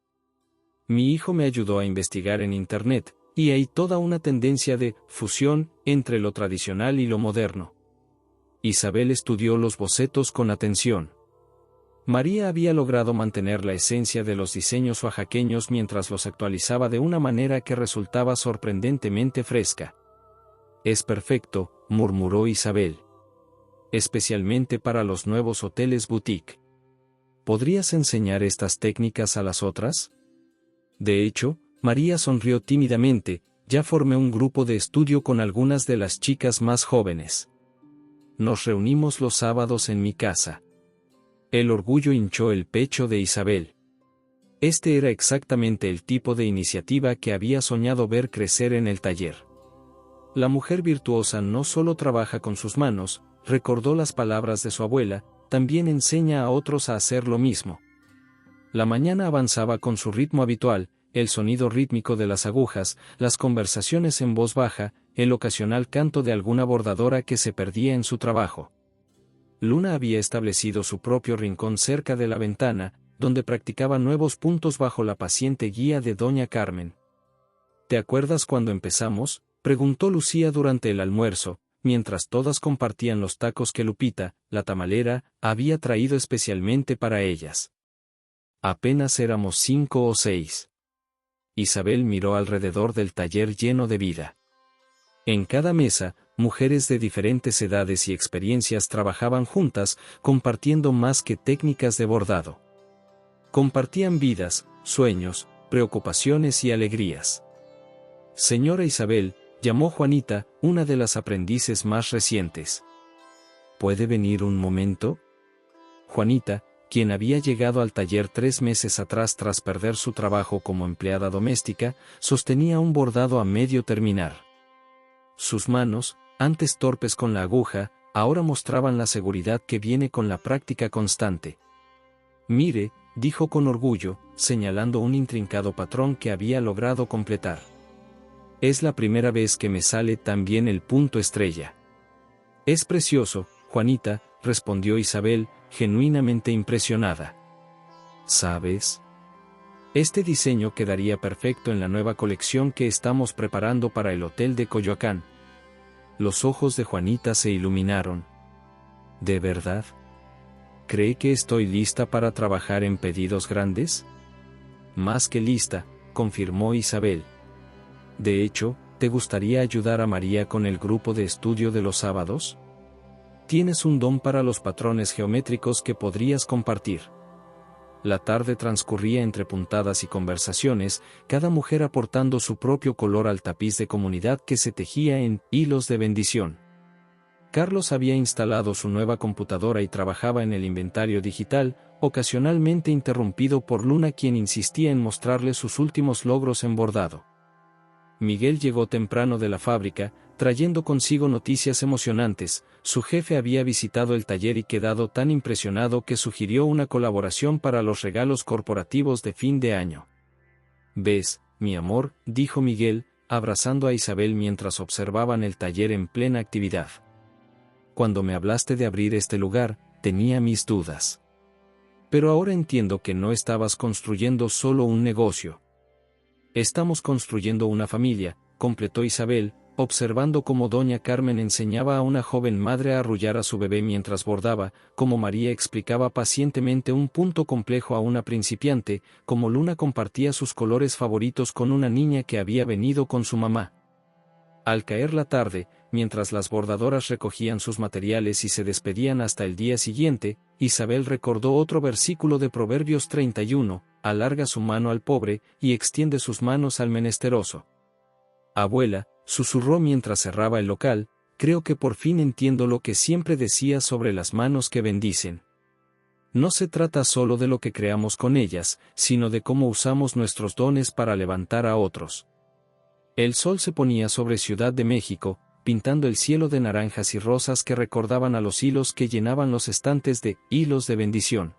Mi hijo me ayudó a investigar en Internet, y hay toda una tendencia de fusión entre lo tradicional y lo moderno. Isabel estudió los bocetos con atención. María había logrado mantener la esencia de los diseños oaxaqueños mientras los actualizaba de una manera que resultaba sorprendentemente fresca. «Es perfecto», murmuró Isabel. «Especialmente para los nuevos hoteles boutique. ¿Podrías enseñar estas técnicas a las otras?» De hecho, María sonrió tímidamente. «Ya formé un grupo de estudio con algunas de las chicas más jóvenes. Nos reunimos los sábados en mi casa». El orgullo hinchó el pecho de Isabel. Este era exactamente el tipo de iniciativa que había soñado ver crecer en el taller. La mujer virtuosa no solo trabaja con sus manos, recordó las palabras de su abuela, también enseña a otros a hacer lo mismo. La mañana avanzaba con su ritmo habitual, el sonido rítmico de las agujas, las conversaciones en voz baja, el ocasional canto de alguna bordadora que se perdía en su trabajo. Luna había establecido su propio rincón cerca de la ventana, donde practicaba nuevos puntos bajo la paciente guía de doña Carmen. «¿Te acuerdas cuando empezamos?», preguntó Lucía durante el almuerzo, mientras todas compartían los tacos que Lupita, la tamalera, había traído especialmente para ellas. «Apenas éramos 5 o 6. Isabel miró alrededor del taller lleno de vida. En cada mesa, mujeres de diferentes edades y experiencias trabajaban juntas, compartiendo más que técnicas de bordado. Compartían vidas, sueños, preocupaciones y alegrías. «Señora Isabel», llamó Juanita, una de las aprendices más recientes. «¿Puede venir un momento?». Juanita, quien había llegado al taller 3 meses atrás tras perder su trabajo como empleada doméstica, sostenía un bordado a medio terminar. Sus manos, antes torpes con la aguja, ahora mostraban la seguridad que viene con la práctica constante. «Mire», dijo con orgullo, señalando un intrincado patrón que había logrado completar. «Es la primera vez que me sale tan bien el punto estrella». «Es precioso, Juanita», respondió Isabel, genuinamente impresionada. «¿Sabes? Este diseño quedaría perfecto en la nueva colección que estamos preparando para el Hotel de Coyoacán». Los ojos de Juanita se iluminaron. «¿De verdad? ¿Cree que estoy lista para trabajar en pedidos grandes?». «Más que lista», confirmó Isabel. «De hecho, ¿te gustaría ayudar a María con el grupo de estudio de los sábados? Tienes un don para los patrones geométricos que podrías compartir». La tarde transcurría entre puntadas y conversaciones, cada mujer aportando su propio color al tapiz de comunidad que se tejía en hilos de bendición. Carlos había instalado su nueva computadora y trabajaba en el inventario digital, ocasionalmente interrumpido por Luna, quien insistía en mostrarle sus últimos logros en bordado. Miguel llegó temprano de la fábrica, trayendo consigo noticias emocionantes. Su jefe había visitado el taller y quedado tan impresionado que sugirió una colaboración para los regalos corporativos de fin de año. «¿Ves, mi amor?», dijo Miguel, abrazando a Isabel mientras observaban el taller en plena actividad. «Cuando me hablaste de abrir este lugar, tenía mis dudas. Pero ahora entiendo que no estabas construyendo solo un negocio. Estamos construyendo una familia», completó Isabel, observando cómo doña Carmen enseñaba a una joven madre a arrullar a su bebé mientras bordaba, cómo María explicaba pacientemente un punto complejo a una principiante, cómo Luna compartía sus colores favoritos con una niña que había venido con su mamá. Al caer la tarde, mientras las bordadoras recogían sus materiales y se despedían hasta el día siguiente, Isabel recordó otro versículo de Proverbios 31, «Alarga su mano al pobre, y extiende sus manos al menesteroso». «Abuela», susurró mientras cerraba el local, «creo que por fin entiendo lo que siempre decía sobre las manos que bendicen. No se trata solo de lo que creamos con ellas, sino de cómo usamos nuestros dones para levantar a otros». El sol se ponía sobre Ciudad de México, pintando el cielo de naranjas y rosas que recordaban a los hilos que llenaban los estantes de hilos de bendición.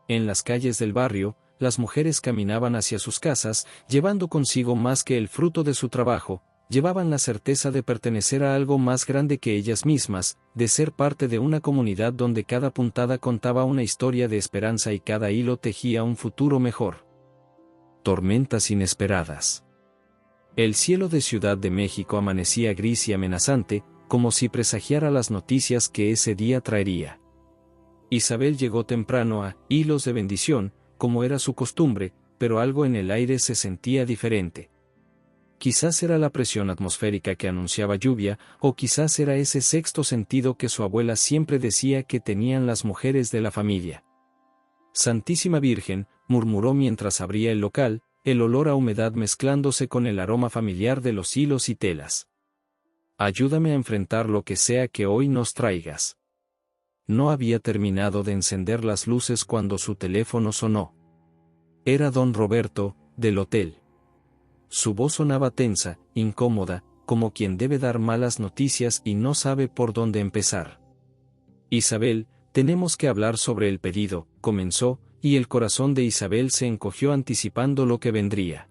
En las calles del barrio, las mujeres caminaban hacia sus casas, llevando consigo más que el fruto de su trabajo, llevaban la certeza de pertenecer a algo más grande que ellas mismas, de ser parte de una comunidad donde cada puntada contaba una historia de esperanza y cada hilo tejía un futuro mejor. Tormentas inesperadas. El cielo de Ciudad de México amanecía gris y amenazante, como si presagiara las noticias que ese día traería. Isabel llegó temprano a Hilos de Bendición, como era su costumbre, pero algo en el aire se sentía diferente. Quizás era la presión atmosférica que anunciaba lluvia, o quizás era ese sexto sentido que su abuela siempre decía que tenían las mujeres de la familia. Santísima Virgen, murmuró mientras abría el local, el olor a humedad mezclándose con el aroma familiar de los hilos y telas. Ayúdame a enfrentar lo que sea que hoy nos traigas. No había terminado de encender las luces cuando su teléfono sonó. Era don Roberto, del hotel. Su voz sonaba tensa, incómoda, como quien debe dar malas noticias y no sabe por dónde empezar. Isabel, tenemos que hablar sobre el pedido, comenzó, y el corazón de Isabel se encogió anticipando lo que vendría.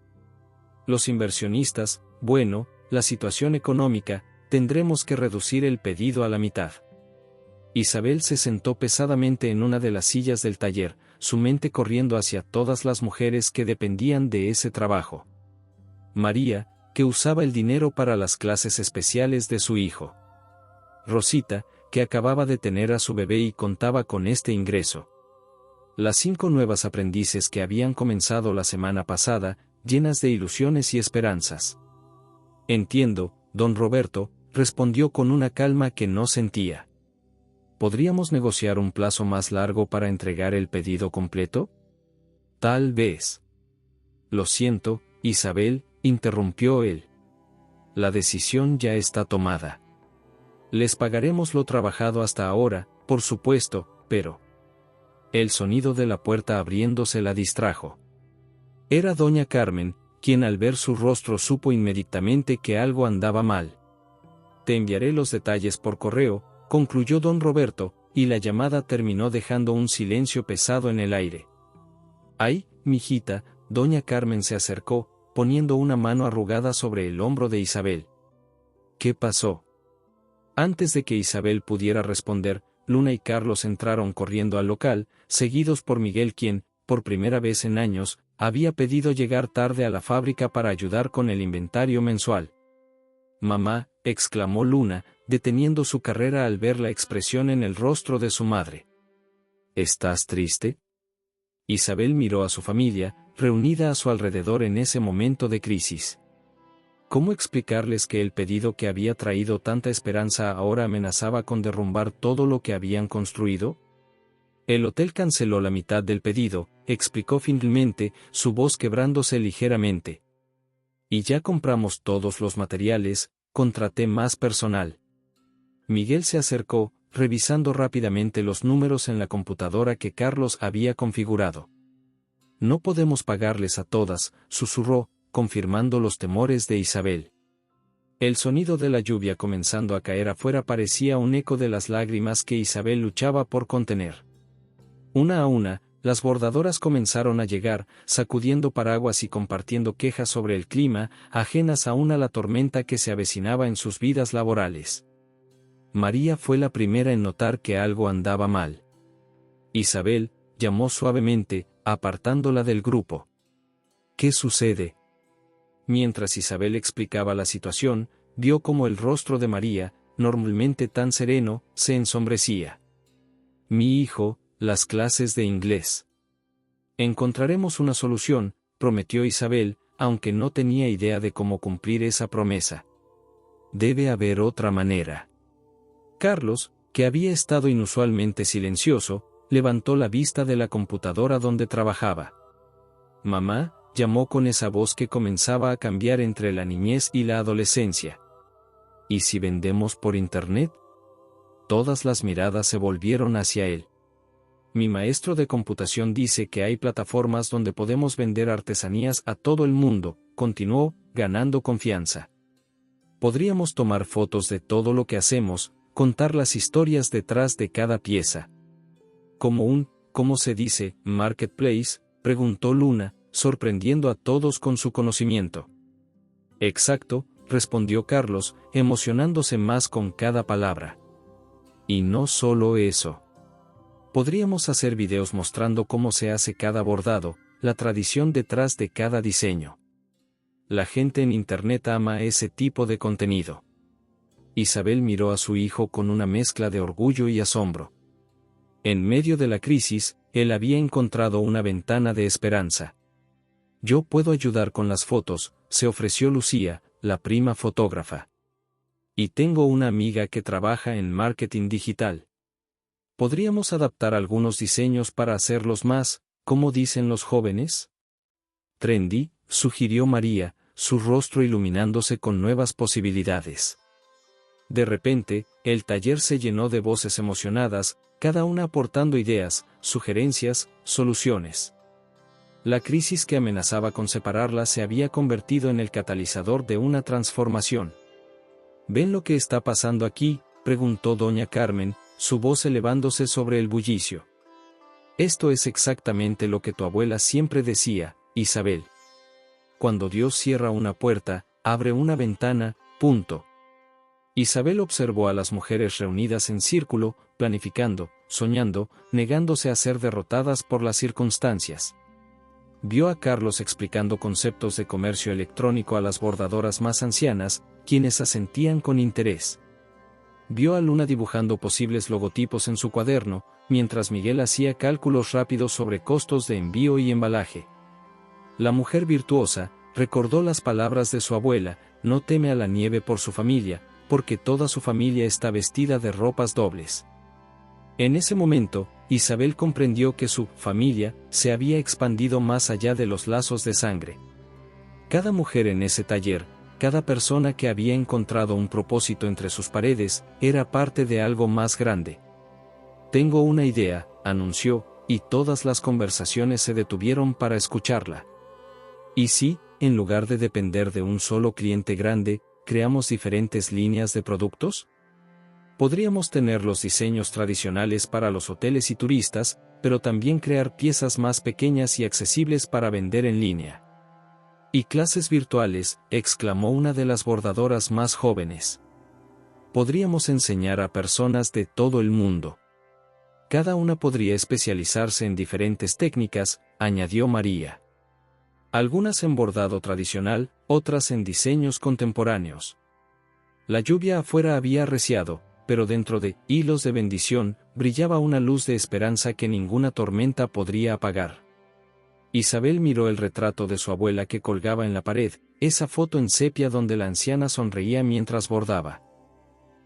Los inversionistas, bueno, la situación económica, tendremos que reducir el pedido a la mitad. Isabel se sentó pesadamente en una de las sillas del taller, su mente corriendo hacia todas las mujeres que dependían de ese trabajo. María, que usaba el dinero para las clases especiales de su hijo. Rosita, que acababa de tener a su bebé y contaba con este ingreso. Las 5 nuevas aprendices que habían comenzado la semana pasada, llenas de ilusiones y esperanzas. Entiendo, don Roberto, respondió con una calma que no sentía. ¿Podríamos negociar un plazo más largo para entregar el pedido completo? Tal vez. Lo siento, Isabel, interrumpió él. La decisión ya está tomada. Les pagaremos lo trabajado hasta ahora, por supuesto, pero... El sonido de la puerta abriéndose la distrajo. Era doña Carmen, quien al ver su rostro supo inmediatamente que algo andaba mal. Te enviaré los detalles por correo, concluyó don Roberto, y la llamada terminó dejando un silencio pesado en el aire. Ay, mijita, doña Carmen se acercó, poniendo una mano arrugada sobre el hombro de Isabel. ¿Qué pasó? Antes de que Isabel pudiera responder, Luna y Carlos entraron corriendo al local, seguidos por Miguel quien, por primera vez en años, había pedido llegar tarde a la fábrica para ayudar con el inventario mensual. Mamá, exclamó Luna, deteniendo su carrera al ver la expresión en el rostro de su madre. ¿Estás triste? Isabel miró a su familia, reunida a su alrededor en ese momento de crisis. ¿Cómo explicarles que el pedido que había traído tanta esperanza ahora amenazaba con derrumbar todo lo que habían construido? El hotel canceló la mitad del pedido, explicó finalmente, su voz quebrándose ligeramente. Y ya compramos todos los materiales, contraté más personal. Miguel se acercó, revisando rápidamente los números en la computadora que Carlos había configurado. No podemos pagarles a todas, susurró, confirmando los temores de Isabel. El sonido de la lluvia comenzando a caer afuera parecía un eco de las lágrimas que Isabel luchaba por contener. Una a una, las bordadoras comenzaron a llegar, sacudiendo paraguas y compartiendo quejas sobre el clima, ajenas aún a la tormenta que se avecinaba en sus vidas laborales. María fue la primera en notar que algo andaba mal. Isabel, llamó suavemente, apartándola del grupo. ¿Qué sucede? Mientras Isabel explicaba la situación, vio cómo el rostro de María, normalmente tan sereno, se ensombrecía. Mi hijo, las clases de inglés. Encontraremos una solución, prometió Isabel, aunque no tenía idea de cómo cumplir esa promesa. Debe haber otra manera. Carlos, que había estado inusualmente silencioso, levantó la vista de la computadora donde trabajaba. Mamá, llamó con esa voz que comenzaba a cambiar entre la niñez y la adolescencia. ¿Y si vendemos por internet? Todas las miradas se volvieron hacia él. Mi maestro de computación dice que hay plataformas donde podemos vender artesanías a todo el mundo, continuó, ganando confianza. Podríamos tomar fotos de todo lo que hacemos, contar las historias detrás de cada pieza. ¿Cómo se dice, marketplace? Preguntó Luna, sorprendiendo a todos con su conocimiento. Exacto, respondió Carlos, emocionándose más con cada palabra. Y no solo eso. Podríamos hacer videos mostrando cómo se hace cada bordado, la tradición detrás de cada diseño. La gente en Internet ama ese tipo de contenido. Isabel miró a su hijo con una mezcla de orgullo y asombro. En medio de la crisis, él había encontrado una ventana de esperanza. Yo puedo ayudar con las fotos, se ofreció Lucía, la prima fotógrafa. Y tengo una amiga que trabaja en marketing digital. ¿Podríamos adaptar algunos diseños para hacerlos más, como dicen los jóvenes? Trendy, sugirió María, su rostro iluminándose con nuevas posibilidades. De repente, el taller se llenó de voces emocionadas, cada una aportando ideas, sugerencias, soluciones. La crisis que amenazaba con separarlas se había convertido en el catalizador de una transformación. ¿Ven lo que está pasando aquí?, preguntó doña Carmen, su voz elevándose sobre el bullicio. Esto es exactamente lo que tu abuela siempre decía, Isabel. Cuando Dios cierra una puerta, abre una ventana, punto. Isabel observó a las mujeres reunidas en círculo, planificando, soñando, negándose a ser derrotadas por las circunstancias. Vio a Carlos explicando conceptos de comercio electrónico a las bordadoras más ancianas, quienes asentían con interés. Vio a Luna dibujando posibles logotipos en su cuaderno, mientras Miguel hacía cálculos rápidos sobre costos de envío y embalaje. La mujer virtuosa recordó las palabras de su abuela: no teme a la nieve por su familia, porque toda su familia está vestida de ropas dobles. En ese momento, Isabel comprendió que su familia se había expandido más allá de los lazos de sangre. Cada mujer en ese taller, cada persona que había encontrado un propósito entre sus paredes, era parte de algo más grande. Tengo una idea, anunció, y todas las conversaciones se detuvieron para escucharla. ¿Y si, en lugar de depender de un solo cliente grande, creamos diferentes líneas de productos? Podríamos tener los diseños tradicionales para los hoteles y turistas, pero también crear piezas más pequeñas y accesibles para vender en línea. Y clases virtuales, exclamó una de las bordadoras más jóvenes. Podríamos enseñar a personas de todo el mundo. Cada una podría especializarse en diferentes técnicas, añadió María. Algunas en bordado tradicional, otras en diseños contemporáneos. La lluvia afuera había arreciado, pero dentro de hilos de bendición, brillaba una luz de esperanza que ninguna tormenta podría apagar. Isabel miró el retrato de su abuela que colgaba en la pared, esa foto en sepia donde la anciana sonreía mientras bordaba.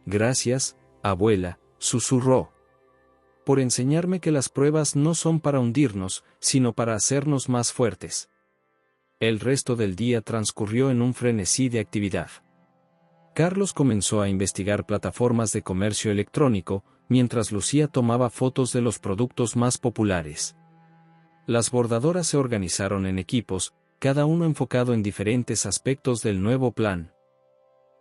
Gracias, abuela, susurró. Por enseñarme que las pruebas no son para hundirnos, sino para hacernos más fuertes. El resto del día transcurrió en un frenesí de actividad. Carlos comenzó a investigar plataformas de comercio electrónico, mientras Lucía tomaba fotos de los productos más populares. Las bordadoras se organizaron en equipos, cada uno enfocado en diferentes aspectos del nuevo plan.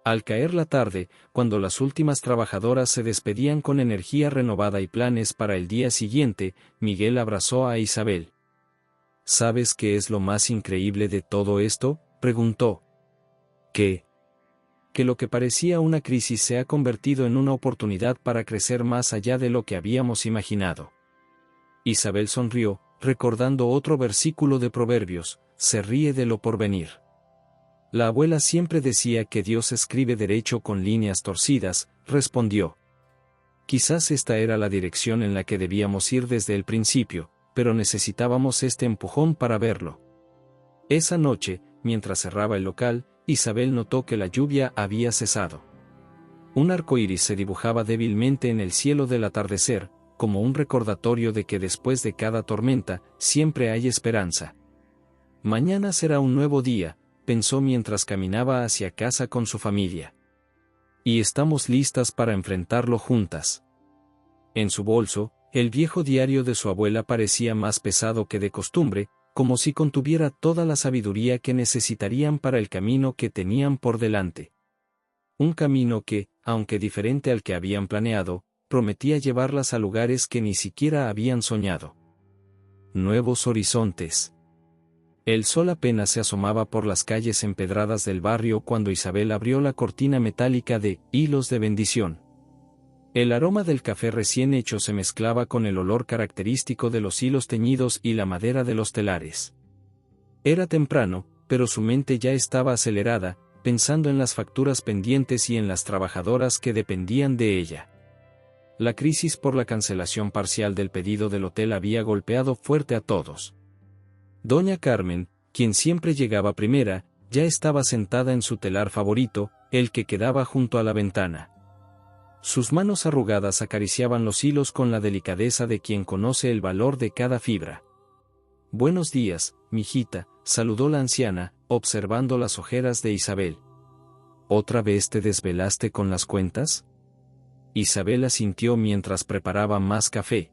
Al caer la tarde, cuando las últimas trabajadoras se despedían con energía renovada y planes para el día siguiente, Miguel abrazó a Isabel. ¿Sabes qué es lo más increíble de todo esto?, preguntó. ¿Qué? Que lo que parecía una crisis se ha convertido en una oportunidad para crecer más allá de lo que habíamos imaginado. Isabel sonrió, recordando otro versículo de Proverbios: se ríe de lo porvenir. La abuela siempre decía que Dios escribe derecho con líneas torcidas, respondió. Quizás esta era la dirección en la que debíamos ir desde el principio, pero necesitábamos este empujón para verlo. Esa noche, mientras cerraba el local, Isabel notó que la lluvia había cesado. Un arco iris se dibujaba débilmente en el cielo del atardecer, como un recordatorio de que después de cada tormenta, siempre hay esperanza. Mañana será un nuevo día, pensó mientras caminaba hacia casa con su familia. Y estamos listas para enfrentarlo juntas. En su bolso, el viejo diario de su abuela parecía más pesado que de costumbre, como si contuviera toda la sabiduría que necesitarían para el camino que tenían por delante. Un camino que, aunque diferente al que habían planeado, prometía llevarlas a lugares que ni siquiera habían soñado. Nuevos horizontes. El sol apenas se asomaba por las calles empedradas del barrio cuando Isabel abrió la cortina metálica de hilos de bendición. El aroma del café recién hecho se mezclaba con el olor característico de los hilos teñidos y la madera de los telares. Era temprano, pero su mente ya estaba acelerada, pensando en las facturas pendientes y en las trabajadoras que dependían de ella. La crisis por la cancelación parcial del pedido del hotel había golpeado fuerte a todos. Doña Carmen, quien siempre llegaba primera, ya estaba sentada en su telar favorito, el que quedaba junto a la ventana. Sus manos arrugadas acariciaban los hilos con la delicadeza de quien conoce el valor de cada fibra. «Buenos días, mijita», saludó la anciana, observando las ojeras de Isabel. «¿Otra vez te desvelaste con las cuentas?». Isabel asintió mientras preparaba más café.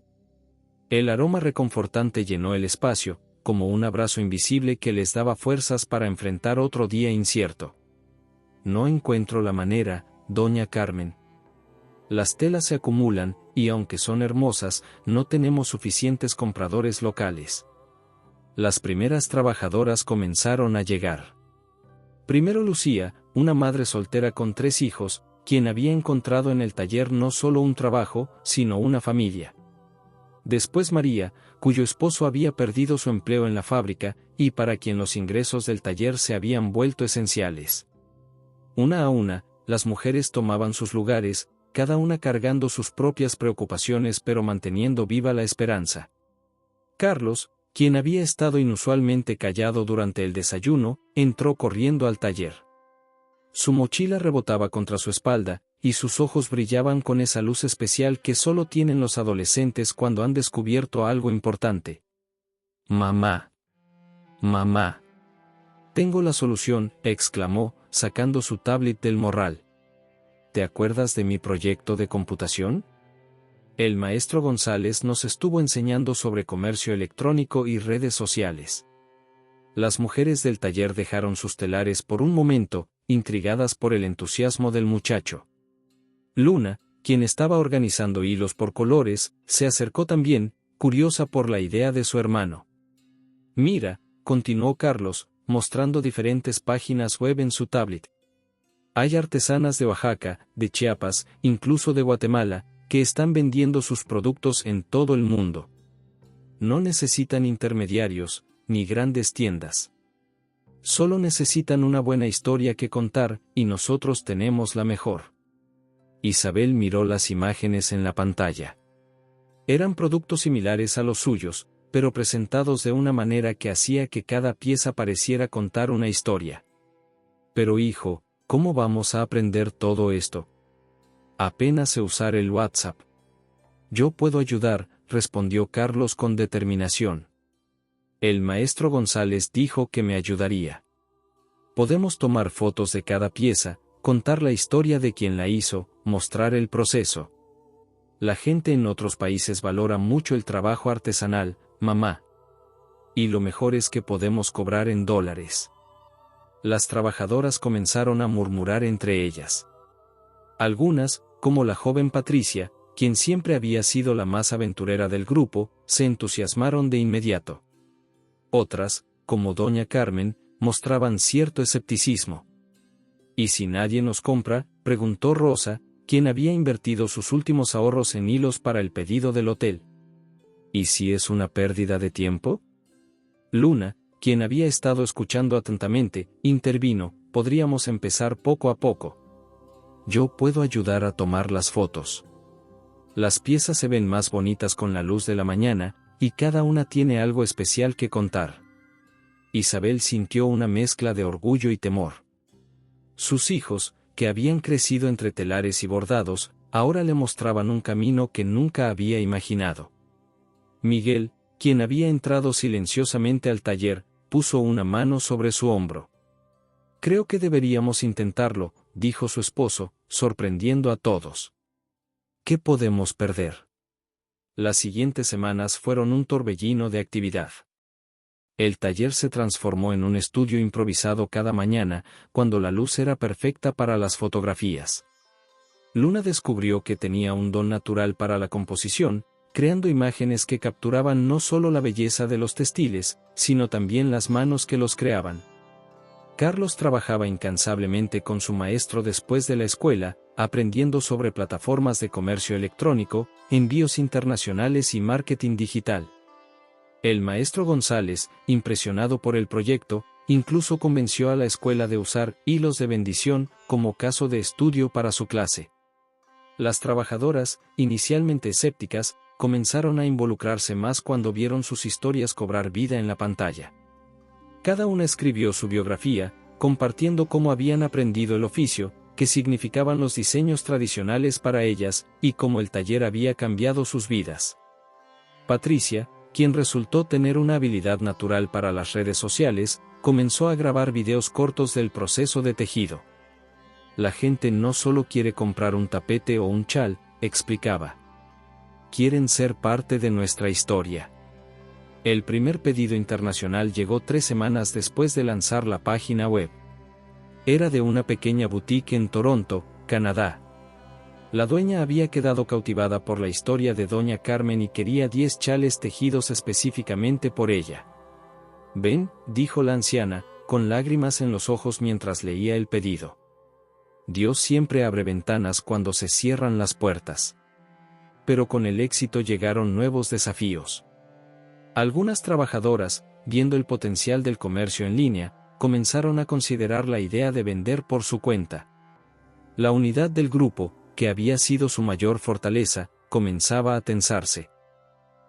El aroma reconfortante llenó el espacio, como un abrazo invisible que les daba fuerzas para enfrentar otro día incierto. «No encuentro la manera, doña Carmen. Las telas se acumulan, y aunque son hermosas, no tenemos suficientes compradores locales». Las primeras trabajadoras comenzaron a llegar. Primero Lucía, una madre soltera con 3 hijos, quien había encontrado en el taller no solo un trabajo, sino una familia. Después María, cuyo esposo había perdido su empleo en la fábrica, y para quien los ingresos del taller se habían vuelto esenciales. Una a una, las mujeres tomaban sus lugares, cada una cargando sus propias preocupaciones pero manteniendo viva la esperanza. Carlos, quien había estado inusualmente callado durante el desayuno, entró corriendo al taller. Su mochila rebotaba contra su espalda, y sus ojos brillaban con esa luz especial que solo tienen los adolescentes cuando han descubierto algo importante. «Mamá. Mamá. Tengo la solución», exclamó, sacando su tablet del morral. «¿Te acuerdas de mi proyecto de computación? El maestro González nos estuvo enseñando sobre comercio electrónico y redes sociales». Las mujeres del taller dejaron sus telares por un momento, intrigadas por el entusiasmo del muchacho. Luna, quien estaba organizando hilos por colores, se acercó también, curiosa por la idea de su hermano. «Mira», continuó Carlos, mostrando diferentes páginas web en su tablet. «Hay artesanas de Oaxaca, de Chiapas, incluso de Guatemala, que están vendiendo sus productos en todo el mundo. No necesitan intermediarios, ni grandes tiendas. Solo necesitan una buena historia que contar, y nosotros tenemos la mejor». Isabel miró las imágenes en la pantalla. Eran productos similares a los suyos, pero presentados de una manera que hacía que cada pieza pareciera contar una historia. «Pero hijo, ¿cómo vamos a aprender todo esto? Apenas sé usar el WhatsApp». «Yo puedo ayudar», respondió Carlos con determinación. «El maestro González dijo que me ayudaría. Podemos tomar fotos de cada pieza, contar la historia de quien la hizo, mostrar el proceso. La gente en otros países valora mucho el trabajo artesanal, mamá. Y lo mejor es que podemos cobrar en dólares». Las trabajadoras comenzaron a murmurar entre ellas. Algunas, como la joven Patricia, quien siempre había sido la más aventurera del grupo, se entusiasmaron de inmediato. Otras, como doña Carmen, mostraban cierto escepticismo. «¿Y si nadie nos compra?», preguntó Rosa, quien había invertido sus últimos ahorros en hilos para el pedido del hotel. «¿Y si es una pérdida de tiempo?». Luna, quien había estado escuchando atentamente, intervino: «Podríamos empezar poco a poco. Yo puedo ayudar a tomar las fotos. Las piezas se ven más bonitas con la luz de la mañana, y cada una tiene algo especial que contar». Isabel sintió una mezcla de orgullo y temor. Sus hijos, que habían crecido entre telares y bordados, ahora le mostraban un camino que nunca había imaginado. Miguel, quien había entrado silenciosamente al taller, puso una mano sobre su hombro. «Creo que deberíamos intentarlo», dijo su esposo, sorprendiendo a todos. «¿Qué podemos perder?». Las siguientes semanas fueron un torbellino de actividad. El taller se transformó en un estudio improvisado cada mañana, cuando la luz era perfecta para las fotografías. Luna descubrió que tenía un don natural para la composición, creando imágenes que capturaban no solo la belleza de los textiles, sino también las manos que los creaban. Carlos trabajaba incansablemente con su maestro después de la escuela, aprendiendo sobre plataformas de comercio electrónico, envíos internacionales y marketing digital. El maestro González, impresionado por el proyecto, incluso convenció a la escuela de usar hilos de bendición como caso de estudio para su clase. Las trabajadoras, inicialmente escépticas, comenzaron a involucrarse más cuando vieron sus historias cobrar vida en la pantalla. Cada una escribió su biografía, compartiendo cómo habían aprendido el oficio, qué significaban los diseños tradicionales para ellas, y cómo el taller había cambiado sus vidas. Patricia, quien resultó tener una habilidad natural para las redes sociales, comenzó a grabar videos cortos del proceso de tejido. La gente no solo quiere comprar un tapete o un chal, explicaba. Quieren ser parte de nuestra historia. El primer pedido internacional llegó 3 semanas después de lanzar la página web. Era de una pequeña boutique en Toronto, Canadá. La dueña había quedado cautivada por la historia de Doña Carmen y quería 10 chales tejidos específicamente por ella. «Ven», dijo la anciana, con lágrimas en los ojos mientras leía el pedido. Dios siempre abre ventanas cuando se cierran las puertas. Pero con el éxito llegaron nuevos desafíos. Algunas trabajadoras, viendo el potencial del comercio en línea, comenzaron a considerar la idea de vender por su cuenta. La unidad del grupo, que había sido su mayor fortaleza, comenzaba a tensarse.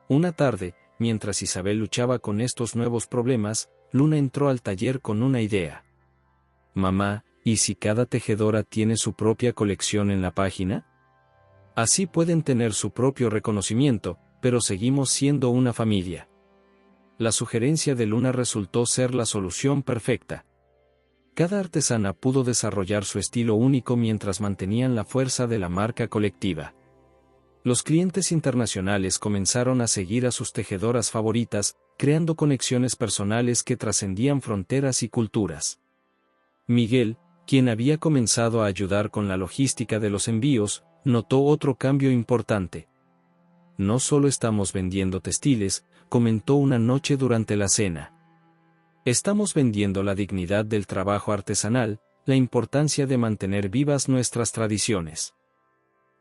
Una tarde, mientras Isabel luchaba con estos nuevos problemas, Luna entró al taller con una idea. «Mamá, ¿y si cada tejedora tiene su propia colección en la página? Así pueden tener su propio reconocimiento, pero seguimos siendo una familia». La sugerencia de Luna resultó ser la solución perfecta. Cada artesana pudo desarrollar su estilo único mientras mantenían la fuerza de la marca colectiva. Los clientes internacionales comenzaron a seguir a sus tejedoras favoritas, creando conexiones personales que trascendían fronteras y culturas. Miguel, quien había comenzado a ayudar con la logística de los envíos, notó otro cambio importante. «No solo estamos vendiendo textiles», comentó una noche durante la cena. «Estamos vendiendo la dignidad del trabajo artesanal, la importancia de mantener vivas nuestras tradiciones».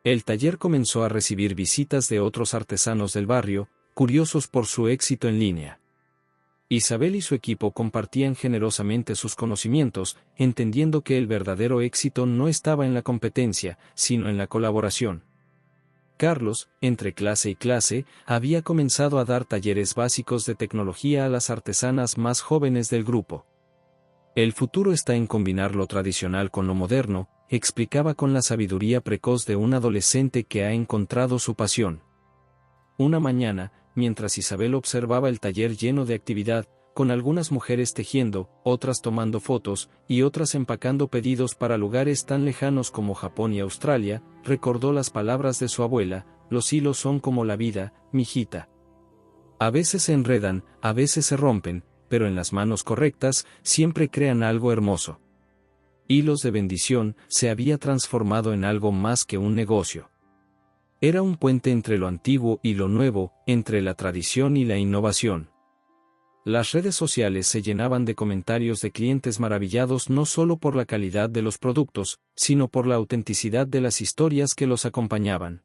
El taller comenzó a recibir visitas de otros artesanos del barrio, curiosos por su éxito en línea. Isabel y su equipo compartían generosamente sus conocimientos, entendiendo que el verdadero éxito no estaba en la competencia, sino en la colaboración. Carlos, entre clase y clase, había comenzado a dar talleres básicos de tecnología a las artesanas más jóvenes del grupo. «El futuro está en combinar lo tradicional con lo moderno», explicaba con la sabiduría precoz de un adolescente que ha encontrado su pasión. Una mañana, mientras Isabel observaba el taller lleno de actividad, con algunas mujeres tejiendo, otras tomando fotos, y otras empacando pedidos para lugares tan lejanos como Japón y Australia, recordó las palabras de su abuela: «Los hilos son como la vida, mijita. A veces se enredan, a veces se rompen, pero en las manos correctas, siempre crean algo hermoso». Hilos de Bendición se había transformado en algo más que un negocio. Era un puente entre lo antiguo y lo nuevo, entre la tradición y la innovación. Las redes sociales se llenaban de comentarios de clientes maravillados no solo por la calidad de los productos, sino por la autenticidad de las historias que los acompañaban.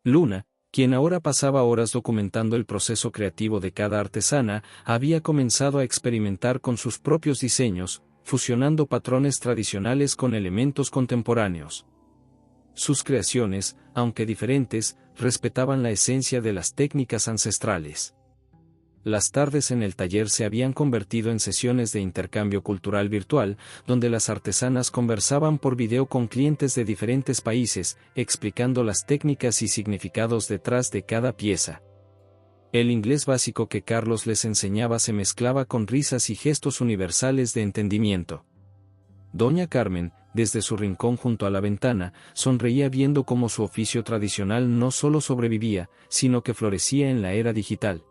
Luna, quien ahora pasaba horas documentando el proceso creativo de cada artesana, había comenzado a experimentar con sus propios diseños, fusionando patrones tradicionales con elementos contemporáneos. Sus creaciones, aunque diferentes, respetaban la esencia de las técnicas ancestrales. Las tardes en el taller se habían convertido en sesiones de intercambio cultural virtual, donde las artesanas conversaban por video con clientes de diferentes países, explicando las técnicas y significados detrás de cada pieza. El inglés básico que Carlos les enseñaba se mezclaba con risas y gestos universales de entendimiento. Doña Carmen, desde su rincón junto a la ventana, sonreía viendo cómo su oficio tradicional no solo sobrevivía, sino que florecía en la era digital.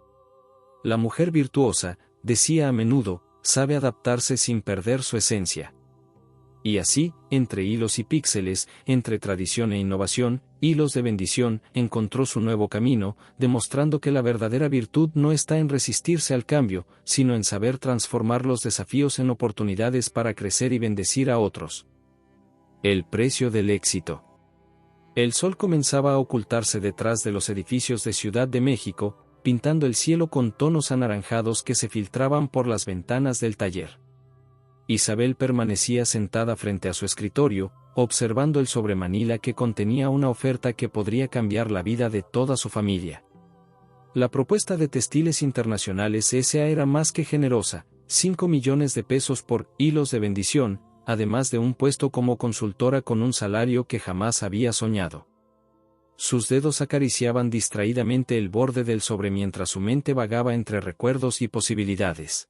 «La mujer virtuosa», decía a menudo, «sabe adaptarse sin perder su esencia». Y así, entre hilos y píxeles, entre tradición e innovación, Hilos de Bendición encontró su nuevo camino, demostrando que la verdadera virtud no está en resistirse al cambio, sino en saber transformar los desafíos en oportunidades para crecer y bendecir a otros. El precio del éxito. El sol comenzaba a ocultarse detrás de los edificios de Ciudad de México, pintando el cielo con tonos anaranjados que se filtraban por las ventanas del taller. Isabel permanecía sentada frente a su escritorio, observando el sobremanila que contenía una oferta que podría cambiar la vida de toda su familia. La propuesta de Textiles Internacionales S.A. era más que generosa, 5 millones de pesos por hilos de bendición, además de un puesto como consultora con un salario que jamás había soñado. Sus dedos acariciaban distraídamente el borde del sobre mientras su mente vagaba entre recuerdos y posibilidades.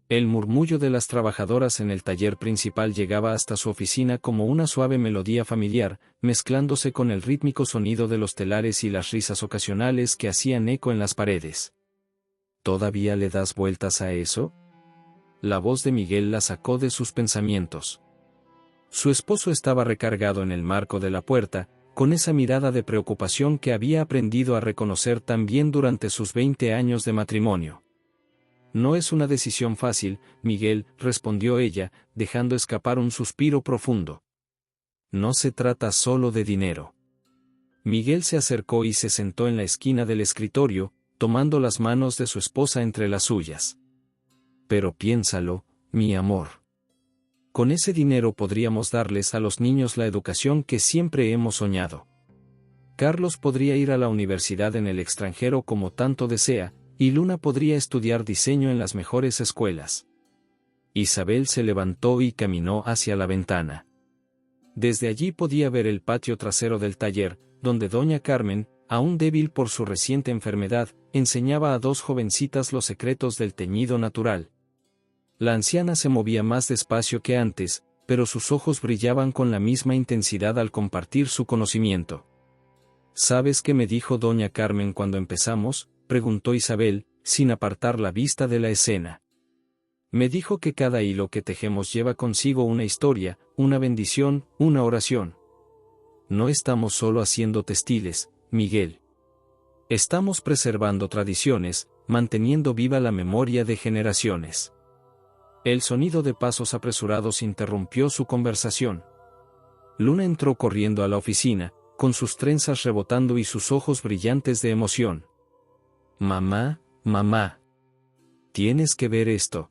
El murmullo de las trabajadoras en el taller principal llegaba hasta su oficina como una suave melodía familiar, mezclándose con el rítmico sonido de los telares y las risas ocasionales que hacían eco en las paredes. ¿Todavía le das vueltas a eso? La voz de Miguel la sacó de sus pensamientos. Su esposo estaba recargado en el marco de la puerta, con esa mirada de preocupación que había aprendido a reconocer tan bien durante sus 20 años de matrimonio. No es una decisión fácil, Miguel, respondió ella, dejando escapar un suspiro profundo. No se trata solo de dinero. Miguel se acercó y se sentó en la esquina del escritorio, tomando las manos de su esposa entre las suyas. Pero piénsalo, mi amor. Con ese dinero podríamos darles a los niños la educación que siempre hemos soñado. Carlos podría ir a la universidad en el extranjero como tanto desea, y Luna podría estudiar diseño en las mejores escuelas. Isabel se levantó y caminó hacia la ventana. Desde allí podía ver el patio trasero del taller, donde doña Carmen, aún débil por su reciente enfermedad, enseñaba a dos jovencitas los secretos del teñido natural. La anciana se movía más despacio que antes, pero sus ojos brillaban con la misma intensidad al compartir su conocimiento. ¿Sabes qué me dijo doña Carmen cuando empezamos?, preguntó Isabel, sin apartar la vista de la escena. Me dijo que cada hilo que tejemos lleva consigo una historia, una bendición, una oración. No estamos solo haciendo textiles, Miguel. Estamos preservando tradiciones, manteniendo viva la memoria de generaciones. El sonido de pasos apresurados interrumpió su conversación. Luna entró corriendo a la oficina, con sus trenzas rebotando y sus ojos brillantes de emoción. Mamá, mamá. Tienes que ver esto.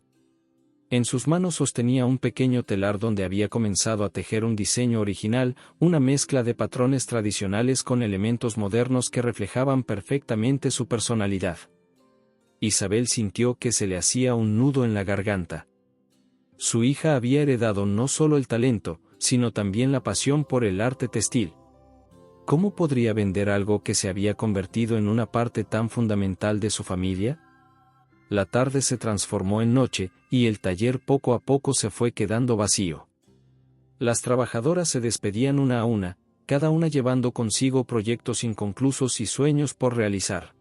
En sus manos sostenía un pequeño telar donde había comenzado a tejer un diseño original, una mezcla de patrones tradicionales con elementos modernos que reflejaban perfectamente su personalidad. Isabel sintió que se le hacía un nudo en la garganta. Su hija había heredado no solo el talento, sino también la pasión por el arte textil. ¿Cómo podría vender algo que se había convertido en una parte tan fundamental de su familia? La tarde se transformó en noche, y el taller poco a poco se fue quedando vacío. Las trabajadoras se despedían una a una, cada una llevando consigo proyectos inconclusos y sueños por realizar.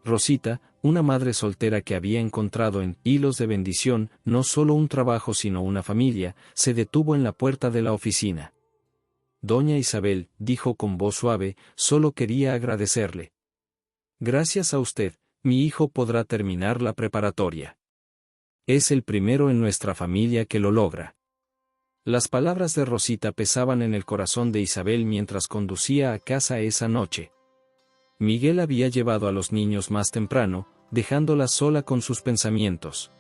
Rosita, una madre soltera que había encontrado en Hilos de Bendición no solo un trabajo sino una familia, se detuvo en la puerta de la oficina. Doña Isabel, dijo con voz suave, solo quería agradecerle. Gracias a usted, mi hijo podrá terminar la preparatoria. Es el primero en nuestra familia que lo logra. Las palabras de Rosita pesaban en el corazón de Isabel mientras conducía a casa esa noche. Miguel había llevado a los niños más temprano, dejándola sola con sus pensamientos.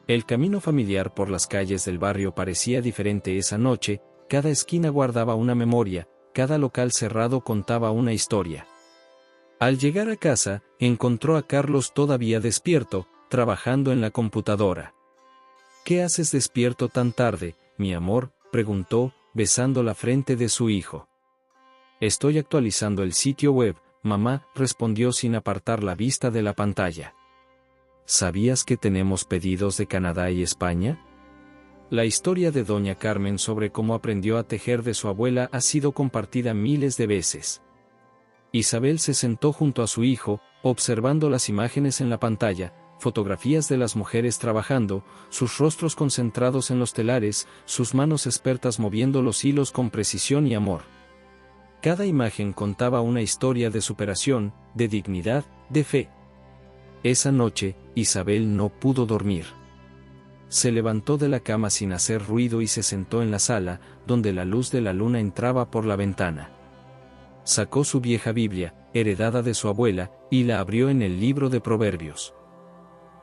El camino familiar por las calles del barrio parecía diferente esa noche. Cada esquina guardaba una memoria, cada local cerrado contaba una historia. Al llegar a casa, encontró a Carlos todavía despierto, trabajando en la computadora. ¿Qué haces despierto tan tarde, mi amor?, preguntó, besando la frente de su hijo. Estoy actualizando el sitio web, mamá, respondió sin apartar la vista de la pantalla. ¿Sabías que tenemos pedidos de Canadá y España? La historia de doña Carmen sobre cómo aprendió a tejer de su abuela ha sido compartida miles de veces. Isabel se sentó junto a su hijo, observando las imágenes en la pantalla, fotografías de las mujeres trabajando, sus rostros concentrados en los telares, sus manos expertas moviendo los hilos con precisión y amor. Cada imagen contaba una historia de superación, de dignidad, de fe. Esa noche, Isabel no pudo dormir. Se levantó de la cama sin hacer ruido y se sentó en la sala, donde la luz de la luna entraba por la ventana. Sacó su vieja Biblia, heredada de su abuela, y la abrió en el libro de Proverbios.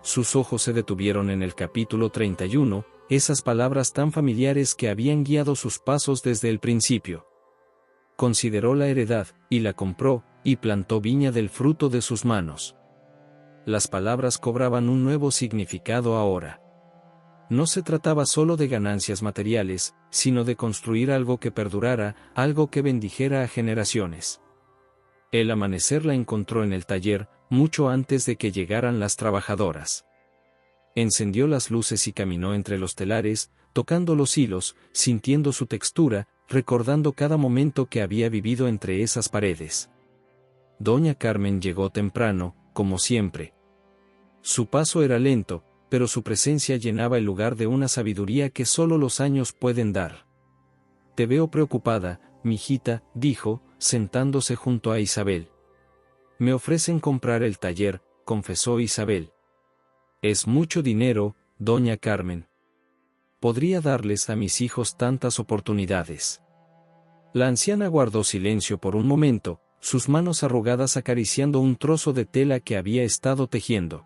Sus ojos se detuvieron en el capítulo 31, esas palabras tan familiares que habían guiado sus pasos desde el principio. Consideró la heredad, y la compró, y plantó viña del fruto de sus manos. Las palabras cobraban un nuevo significado ahora. No se trataba solo de ganancias materiales, sino de construir algo que perdurara, algo que bendijera a generaciones. El amanecer la encontró en el taller, mucho antes de que llegaran las trabajadoras. Encendió las luces y caminó entre los telares, tocando los hilos, sintiendo su textura, recordando cada momento que había vivido entre esas paredes. Doña Carmen llegó temprano, como siempre. Su paso era lento, pero su presencia llenaba el lugar de una sabiduría que solo los años pueden dar. «Te veo preocupada, mijita», dijo, sentándose junto a Isabel. «Me ofrecen comprar el taller», confesó Isabel. «Es mucho dinero, doña Carmen. Podría darles a mis hijos tantas oportunidades». La anciana guardó silencio por un momento, sus manos arrugadas acariciando un trozo de tela que había estado tejiendo.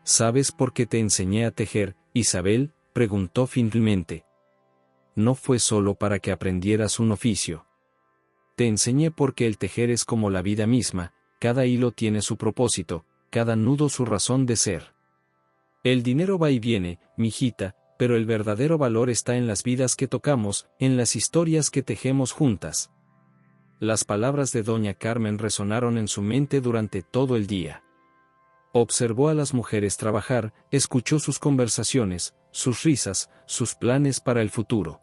«¿Sabes por qué te enseñé a tejer, Isabel?», preguntó finalmente. «No fue solo para que aprendieras un oficio. Te enseñé porque el tejer es como la vida misma, cada hilo tiene su propósito, cada nudo su razón de ser. El dinero va y viene, mijita, pero el verdadero valor está en las vidas que tocamos, en las historias que tejemos juntas». Las palabras de doña Carmen resonaron en su mente durante todo el día. Observó a las mujeres trabajar, escuchó sus conversaciones, sus risas, sus planes para el futuro.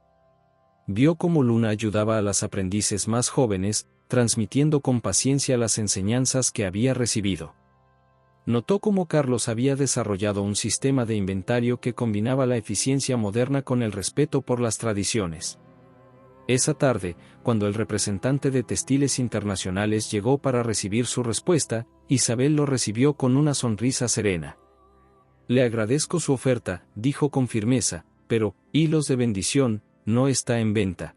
Vio cómo Luna ayudaba a las aprendices más jóvenes, transmitiendo con paciencia las enseñanzas que había recibido. Notó cómo Carlos había desarrollado un sistema de inventario que combinaba la eficiencia moderna con el respeto por las tradiciones. Esa tarde, cuando el representante de Textiles Internacionales llegó para recibir su respuesta, Isabel lo recibió con una sonrisa serena. «Le agradezco su oferta», dijo con firmeza, «pero, hilos de bendición, no está en venta.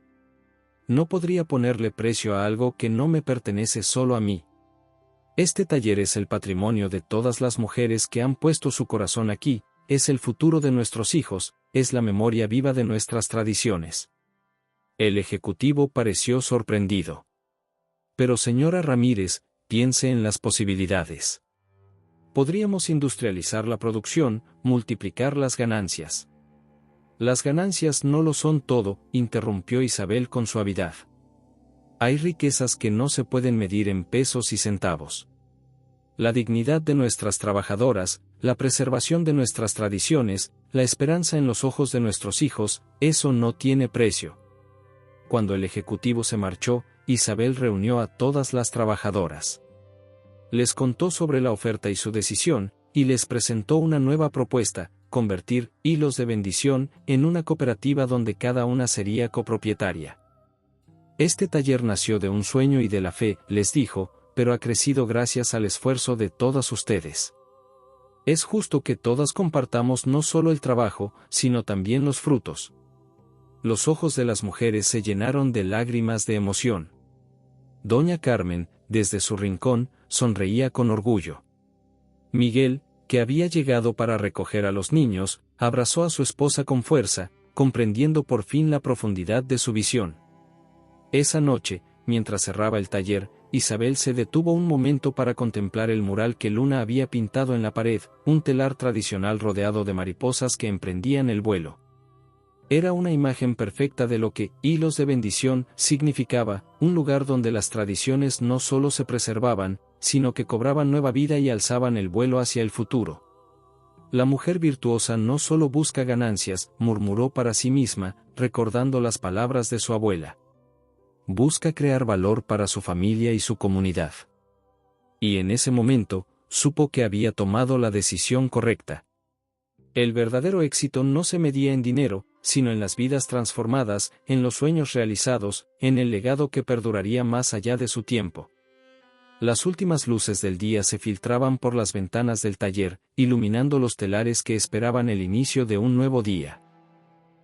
No podría ponerle precio a algo que no me pertenece solo a mí. Este taller es el patrimonio de todas las mujeres que han puesto su corazón aquí, es el futuro de nuestros hijos, es la memoria viva de nuestras tradiciones». El ejecutivo pareció sorprendido. «Pero señora Ramírez, piense en las posibilidades. Podríamos industrializar la producción, multiplicar las ganancias». «Las ganancias no lo son todo», interrumpió Isabel con suavidad. «Hay riquezas que no se pueden medir en pesos y centavos. La dignidad de nuestras trabajadoras, la preservación de nuestras tradiciones, la esperanza en los ojos de nuestros hijos, eso no tiene precio». Cuando el ejecutivo se marchó, Isabel reunió a todas las trabajadoras. Les contó sobre la oferta y su decisión, y les presentó una nueva propuesta: convertir Hilos de Bendición en una cooperativa donde cada una sería copropietaria. «Este taller nació de un sueño y de la fe», les dijo, «pero ha crecido gracias al esfuerzo de todas ustedes. Es justo que todas compartamos no solo el trabajo, sino también los frutos». Los ojos de las mujeres se llenaron de lágrimas de emoción. Doña Carmen, desde su rincón, sonreía con orgullo. Miguel, que había llegado para recoger a los niños, abrazó a su esposa con fuerza, comprendiendo por fin la profundidad de su visión. Esa noche, mientras cerraba el taller, Isabel se detuvo un momento para contemplar el mural que Luna había pintado en la pared, un telar tradicional rodeado de mariposas que emprendían el vuelo. Era una imagen perfecta de lo que Hilos de Bendición significaba, un lugar donde las tradiciones no solo se preservaban, sino que cobraban nueva vida y alzaban el vuelo hacia el futuro. «La mujer virtuosa no solo busca ganancias», murmuró para sí misma, recordando las palabras de su abuela. «Busca crear valor para su familia y su comunidad». Y en ese momento, supo que había tomado la decisión correcta. El verdadero éxito no se medía en dinero, sino en las vidas transformadas, en los sueños realizados, en el legado que perduraría más allá de su tiempo. Las últimas luces del día se filtraban por las ventanas del taller, iluminando los telares que esperaban el inicio de un nuevo día.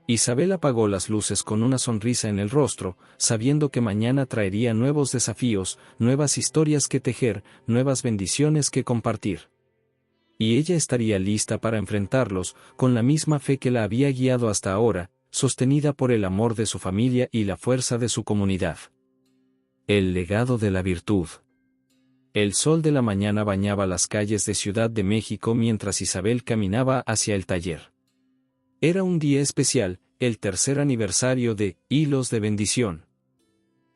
Isabel apagó las luces con una sonrisa en el rostro, sabiendo que mañana traería nuevos desafíos, nuevas historias que tejer, nuevas bendiciones que compartir. Y ella estaría lista para enfrentarlos, con la misma fe que la había guiado hasta ahora, sostenida por el amor de su familia y la fuerza de su comunidad. El legado de la virtud. El sol de la mañana bañaba las calles de Ciudad de México mientras Isabel caminaba hacia el taller. Era un día especial, el tercer aniversario de Hilos de Bendición.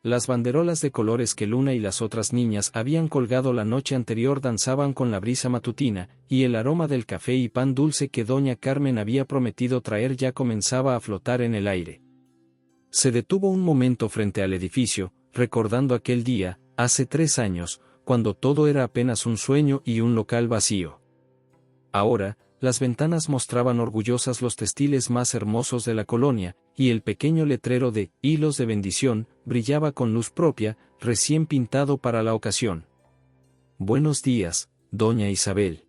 Las banderolas de colores que Luna y las otras niñas habían colgado la noche anterior danzaban con la brisa matutina, y el aroma del café y pan dulce que doña Carmen había prometido traer ya comenzaba a flotar en el aire. Se detuvo un momento frente al edificio, recordando aquel día, hace 3 años, cuando todo era apenas un sueño y un local vacío. Ahora, las ventanas mostraban orgullosas los textiles más hermosos de la colonia, y el pequeño letrero de Hilos de Bendición brillaba con luz propia, recién pintado para la ocasión. Buenos días, doña Isabel.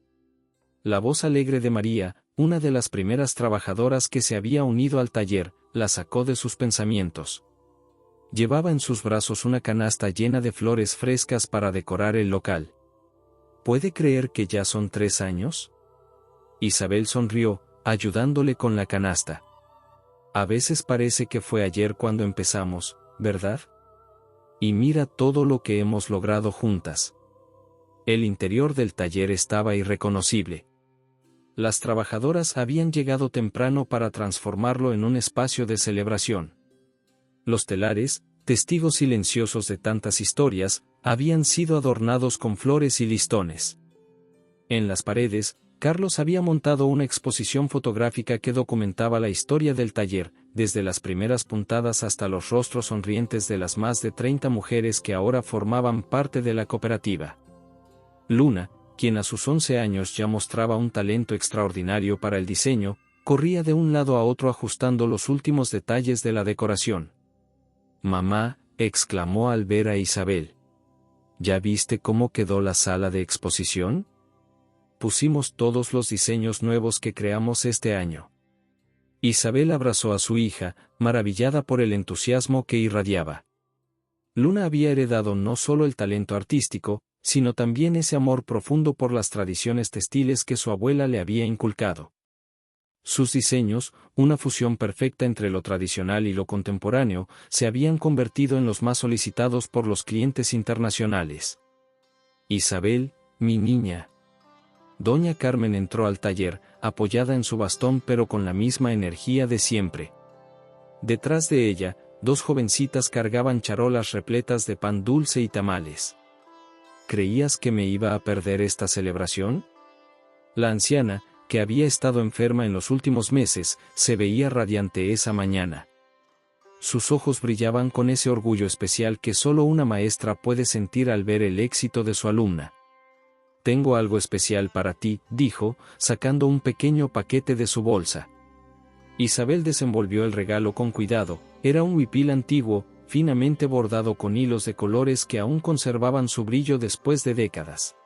La voz alegre de María, una de las primeras trabajadoras que se había unido al taller, la sacó de sus pensamientos. Llevaba en sus brazos una canasta llena de flores frescas para decorar el local. ¿Puede creer que ya son 3 años? Isabel sonrió, ayudándole con la canasta. A veces parece que fue ayer cuando empezamos, ¿verdad? Y mira todo lo que hemos logrado juntas. El interior del taller estaba irreconocible. Las trabajadoras habían llegado temprano para transformarlo en un espacio de celebración. Los telares, testigos silenciosos de tantas historias, habían sido adornados con flores y listones. En las paredes, Carlos había montado una exposición fotográfica que documentaba la historia del taller, desde las primeras puntadas hasta los rostros sonrientes de las más de 30 mujeres que ahora formaban parte de la cooperativa. Luna, quien a sus 11 años ya mostraba un talento extraordinario para el diseño, corría de un lado a otro ajustando los últimos detalles de la decoración. «Mamá», exclamó al ver a Isabel. «¿Ya viste cómo quedó la sala de exposición? Pusimos todos los diseños nuevos que creamos este año». Isabel abrazó a su hija, maravillada por el entusiasmo que irradiaba. Luna había heredado no solo el talento artístico, sino también ese amor profundo por las tradiciones textiles que su abuela le había inculcado. Sus diseños, una fusión perfecta entre lo tradicional y lo contemporáneo, se habían convertido en los más solicitados por los clientes internacionales. «Isabel, mi niña». Doña Carmen entró al taller, apoyada en su bastón pero con la misma energía de siempre. Detrás de ella, 2 jovencitas cargaban charolas repletas de pan dulce y tamales. ¿Creías que me iba a perder esta celebración? La anciana, que había estado enferma en los últimos meses, se veía radiante esa mañana. Sus ojos brillaban con ese orgullo especial que solo una maestra puede sentir al ver el éxito de su alumna. «Tengo algo especial para ti», dijo, sacando un pequeño paquete de su bolsa. Isabel desenvolvió el regalo con cuidado. Era un huipil antiguo, finamente bordado con hilos de colores que aún conservaban su brillo después de décadas.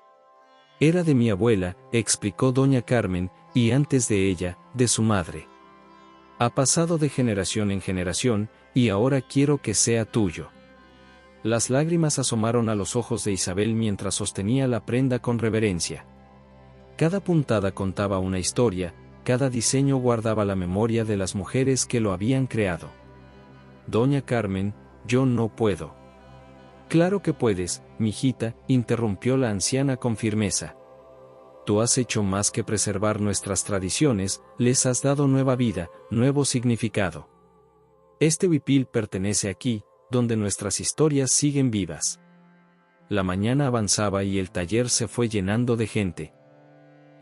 «Era de mi abuela», explicó doña Carmen, «y antes de ella, de su madre. Ha pasado de generación en generación, y ahora quiero que sea tuyo». Las lágrimas asomaron a los ojos de Isabel mientras sostenía la prenda con reverencia. Cada puntada contaba una historia, cada diseño guardaba la memoria de las mujeres que lo habían creado. «Doña Carmen, yo no puedo». «Claro que puedes, mijita», interrumpió la anciana con firmeza. «Tú has hecho más que preservar nuestras tradiciones, les has dado nueva vida, nuevo significado. Este huipil pertenece aquí, donde nuestras historias siguen vivas». La mañana avanzaba y el taller se fue llenando de gente.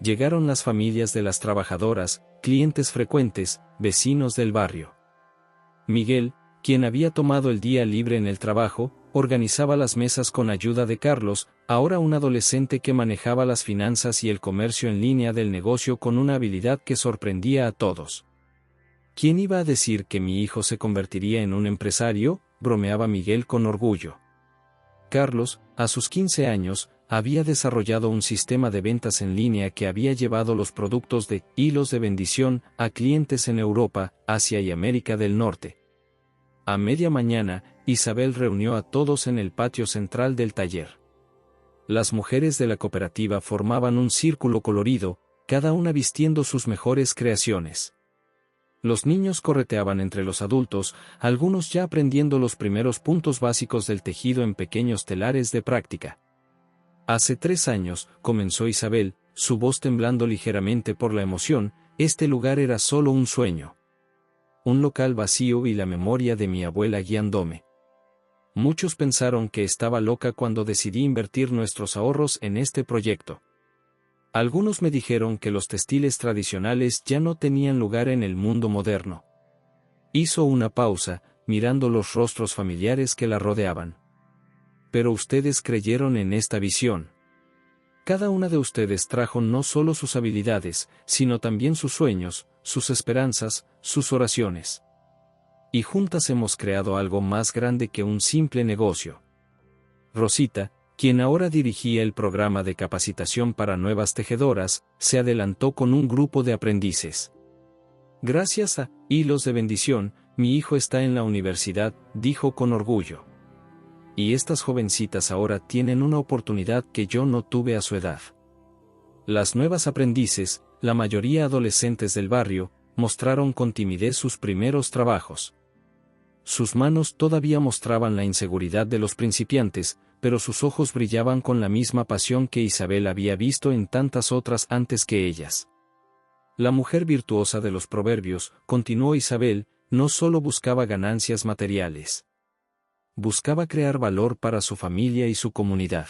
Llegaron las familias de las trabajadoras, clientes frecuentes, vecinos del barrio. Miguel, quien había tomado el día libre en el trabajo, organizaba las mesas con ayuda de Carlos, ahora un adolescente que manejaba las finanzas y el comercio en línea del negocio con una habilidad que sorprendía a todos. «¿Quién iba a decir que mi hijo se convertiría en un empresario?», bromeaba Miguel con orgullo. Carlos, a sus 15 años, había desarrollado un sistema de ventas en línea que había llevado los productos de Hilos de Bendición a clientes en Europa, Asia y América del Norte. A media mañana, Isabel reunió a todos en el patio central del taller. Las mujeres de la cooperativa formaban un círculo colorido, cada una vistiendo sus mejores creaciones. Los niños correteaban entre los adultos, algunos ya aprendiendo los primeros puntos básicos del tejido en pequeños telares de práctica. Hace 3 años, comenzó Isabel, su voz temblando ligeramente por la emoción, este lugar era solo un sueño. Un local vacío y la memoria de mi abuela guiándome. Muchos pensaron que estaba loca cuando decidí invertir nuestros ahorros en este proyecto. Algunos me dijeron que los textiles tradicionales ya no tenían lugar en el mundo moderno. Hizo una pausa, mirando los rostros familiares que la rodeaban. Pero ustedes creyeron en esta visión. Cada una de ustedes trajo no solo sus habilidades, sino también sus sueños, sus esperanzas, sus oraciones. Y juntas hemos creado algo más grande que un simple negocio. Rosita, quien ahora dirigía el programa de capacitación para nuevas tejedoras, se adelantó con un grupo de aprendices. Gracias a Hilos de Bendición, mi hijo está en la universidad, dijo con orgullo. Y estas jovencitas ahora tienen una oportunidad que yo no tuve a su edad. Las nuevas aprendices, la mayoría adolescentes del barrio, mostraron con timidez sus primeros trabajos. Sus manos todavía mostraban la inseguridad de los principiantes, pero sus ojos brillaban con la misma pasión que Isabel había visto en tantas otras antes que ellas. La mujer virtuosa de los proverbios, continuó Isabel, no solo buscaba ganancias materiales. Buscaba crear valor para su familia y su comunidad.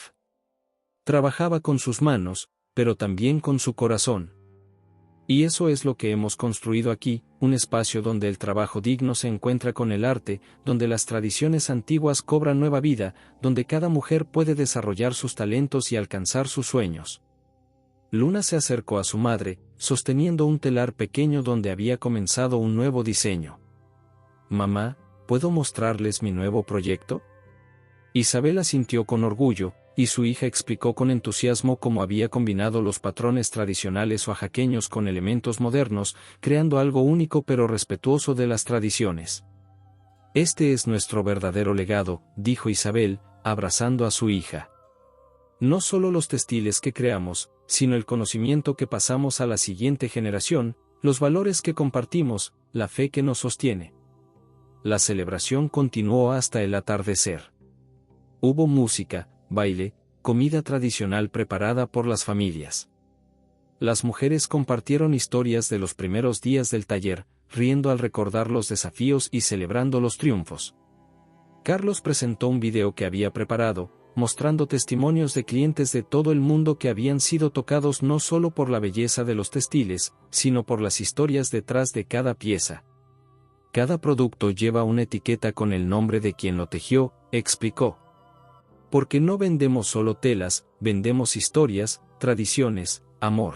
Trabajaba con sus manos, pero también con su corazón. Y eso es lo que hemos construido aquí, un espacio donde el trabajo digno se encuentra con el arte, donde las tradiciones antiguas cobran nueva vida, donde cada mujer puede desarrollar sus talentos y alcanzar sus sueños. Luna se acercó a su madre, sosteniendo un telar pequeño donde había comenzado un nuevo diseño. «Mamá, ¿puedo mostrarles mi nuevo proyecto?» Isabel asintió con orgullo, y su hija explicó con entusiasmo cómo había combinado los patrones tradicionales oaxaqueños con elementos modernos, creando algo único pero respetuoso de las tradiciones. «Este es nuestro verdadero legado», dijo Isabel, abrazando a su hija. «No solo los textiles que creamos, sino el conocimiento que pasamos a la siguiente generación, los valores que compartimos, la fe que nos sostiene». La celebración continuó hasta el atardecer. Hubo música, baile, comida tradicional preparada por las familias. Las mujeres compartieron historias de los primeros días del taller, riendo al recordar los desafíos y celebrando los triunfos. Carlos presentó un video que había preparado, mostrando testimonios de clientes de todo el mundo que habían sido tocados no solo por la belleza de los textiles, sino por las historias detrás de cada pieza. Cada producto lleva una etiqueta con el nombre de quien lo tejió, explicó. Porque no vendemos solo telas, vendemos historias, tradiciones, amor.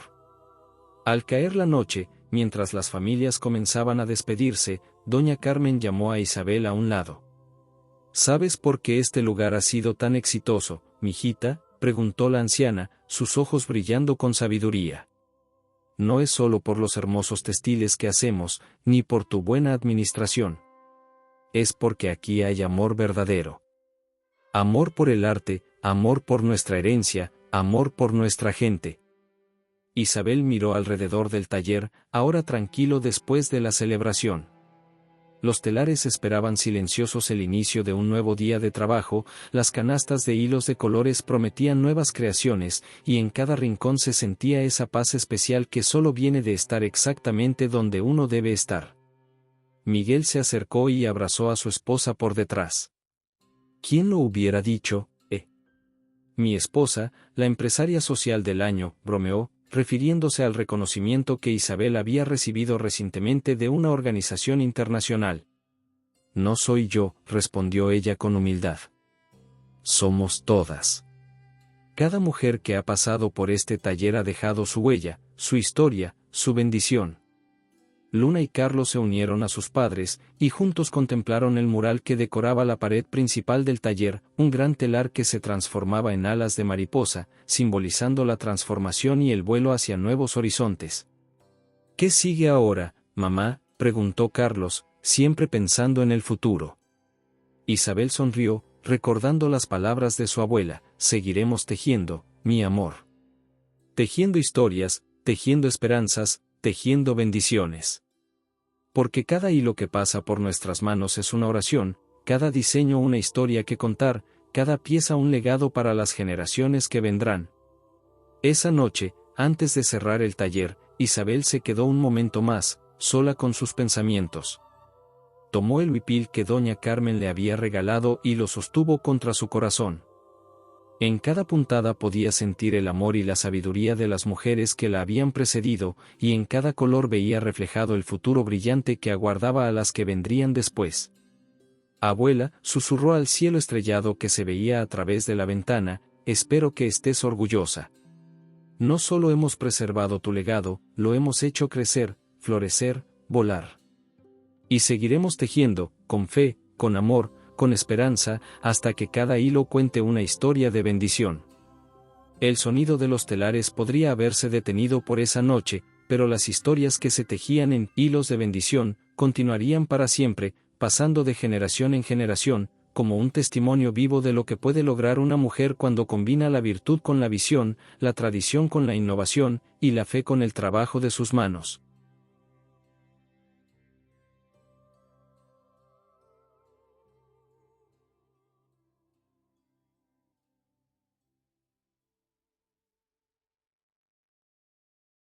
Al caer la noche, mientras las familias comenzaban a despedirse, doña Carmen llamó a Isabel a un lado. ¿Sabes por qué este lugar ha sido tan exitoso, mijita?, preguntó la anciana, sus ojos brillando con sabiduría. No es solo por los hermosos textiles que hacemos, ni por tu buena administración. Es porque aquí hay amor verdadero. Amor por el arte, amor por nuestra herencia, amor por nuestra gente. Isabel miró alrededor del taller, ahora tranquilo después de la celebración. Los telares esperaban silenciosos el inicio de un nuevo día de trabajo, las canastas de hilos de colores prometían nuevas creaciones, y en cada rincón se sentía esa paz especial que solo viene de estar exactamente donde uno debe estar. Miguel se acercó y abrazó a su esposa por detrás. ¿Quién lo hubiera dicho? Mi esposa, la empresaria social del año, bromeó, refiriéndose al reconocimiento que Isabel había recibido recientemente de una organización internacional. No soy yo, respondió ella con humildad. Somos todas. Cada mujer que ha pasado por este taller ha dejado su huella, su historia, su bendición. Luna y Carlos se unieron a sus padres, y juntos contemplaron el mural que decoraba la pared principal del taller, un gran telar que se transformaba en alas de mariposa, simbolizando la transformación y el vuelo hacia nuevos horizontes. ¿Qué sigue ahora, mamá?, preguntó Carlos, siempre pensando en el futuro. Isabel sonrió, recordando las palabras de su abuela: seguiremos tejiendo, mi amor. Tejiendo historias, tejiendo esperanzas, tejiendo bendiciones. Porque cada hilo que pasa por nuestras manos es una oración, cada diseño una historia que contar, cada pieza un legado para las generaciones que vendrán. Esa noche, antes de cerrar el taller, Isabel se quedó un momento más, sola con sus pensamientos. Tomó el huipil que doña Carmen le había regalado y lo sostuvo contra su corazón. En cada puntada podía sentir el amor y la sabiduría de las mujeres que la habían precedido, y en cada color veía reflejado el futuro brillante que aguardaba a las que vendrían después. Abuela, susurró al cielo estrellado que se veía a través de la ventana, espero que estés orgullosa. No solo hemos preservado tu legado, lo hemos hecho crecer, florecer, volar. Y seguiremos tejiendo, con fe, con amor, con esperanza, hasta que cada hilo cuente una historia de bendición. El sonido de los telares podría haberse detenido por esa noche, pero las historias que se tejían en hilos de bendición continuarían para siempre, pasando de generación en generación, como un testimonio vivo de lo que puede lograr una mujer cuando combina la virtud con la visión, la tradición con la innovación, y la fe con el trabajo de sus manos.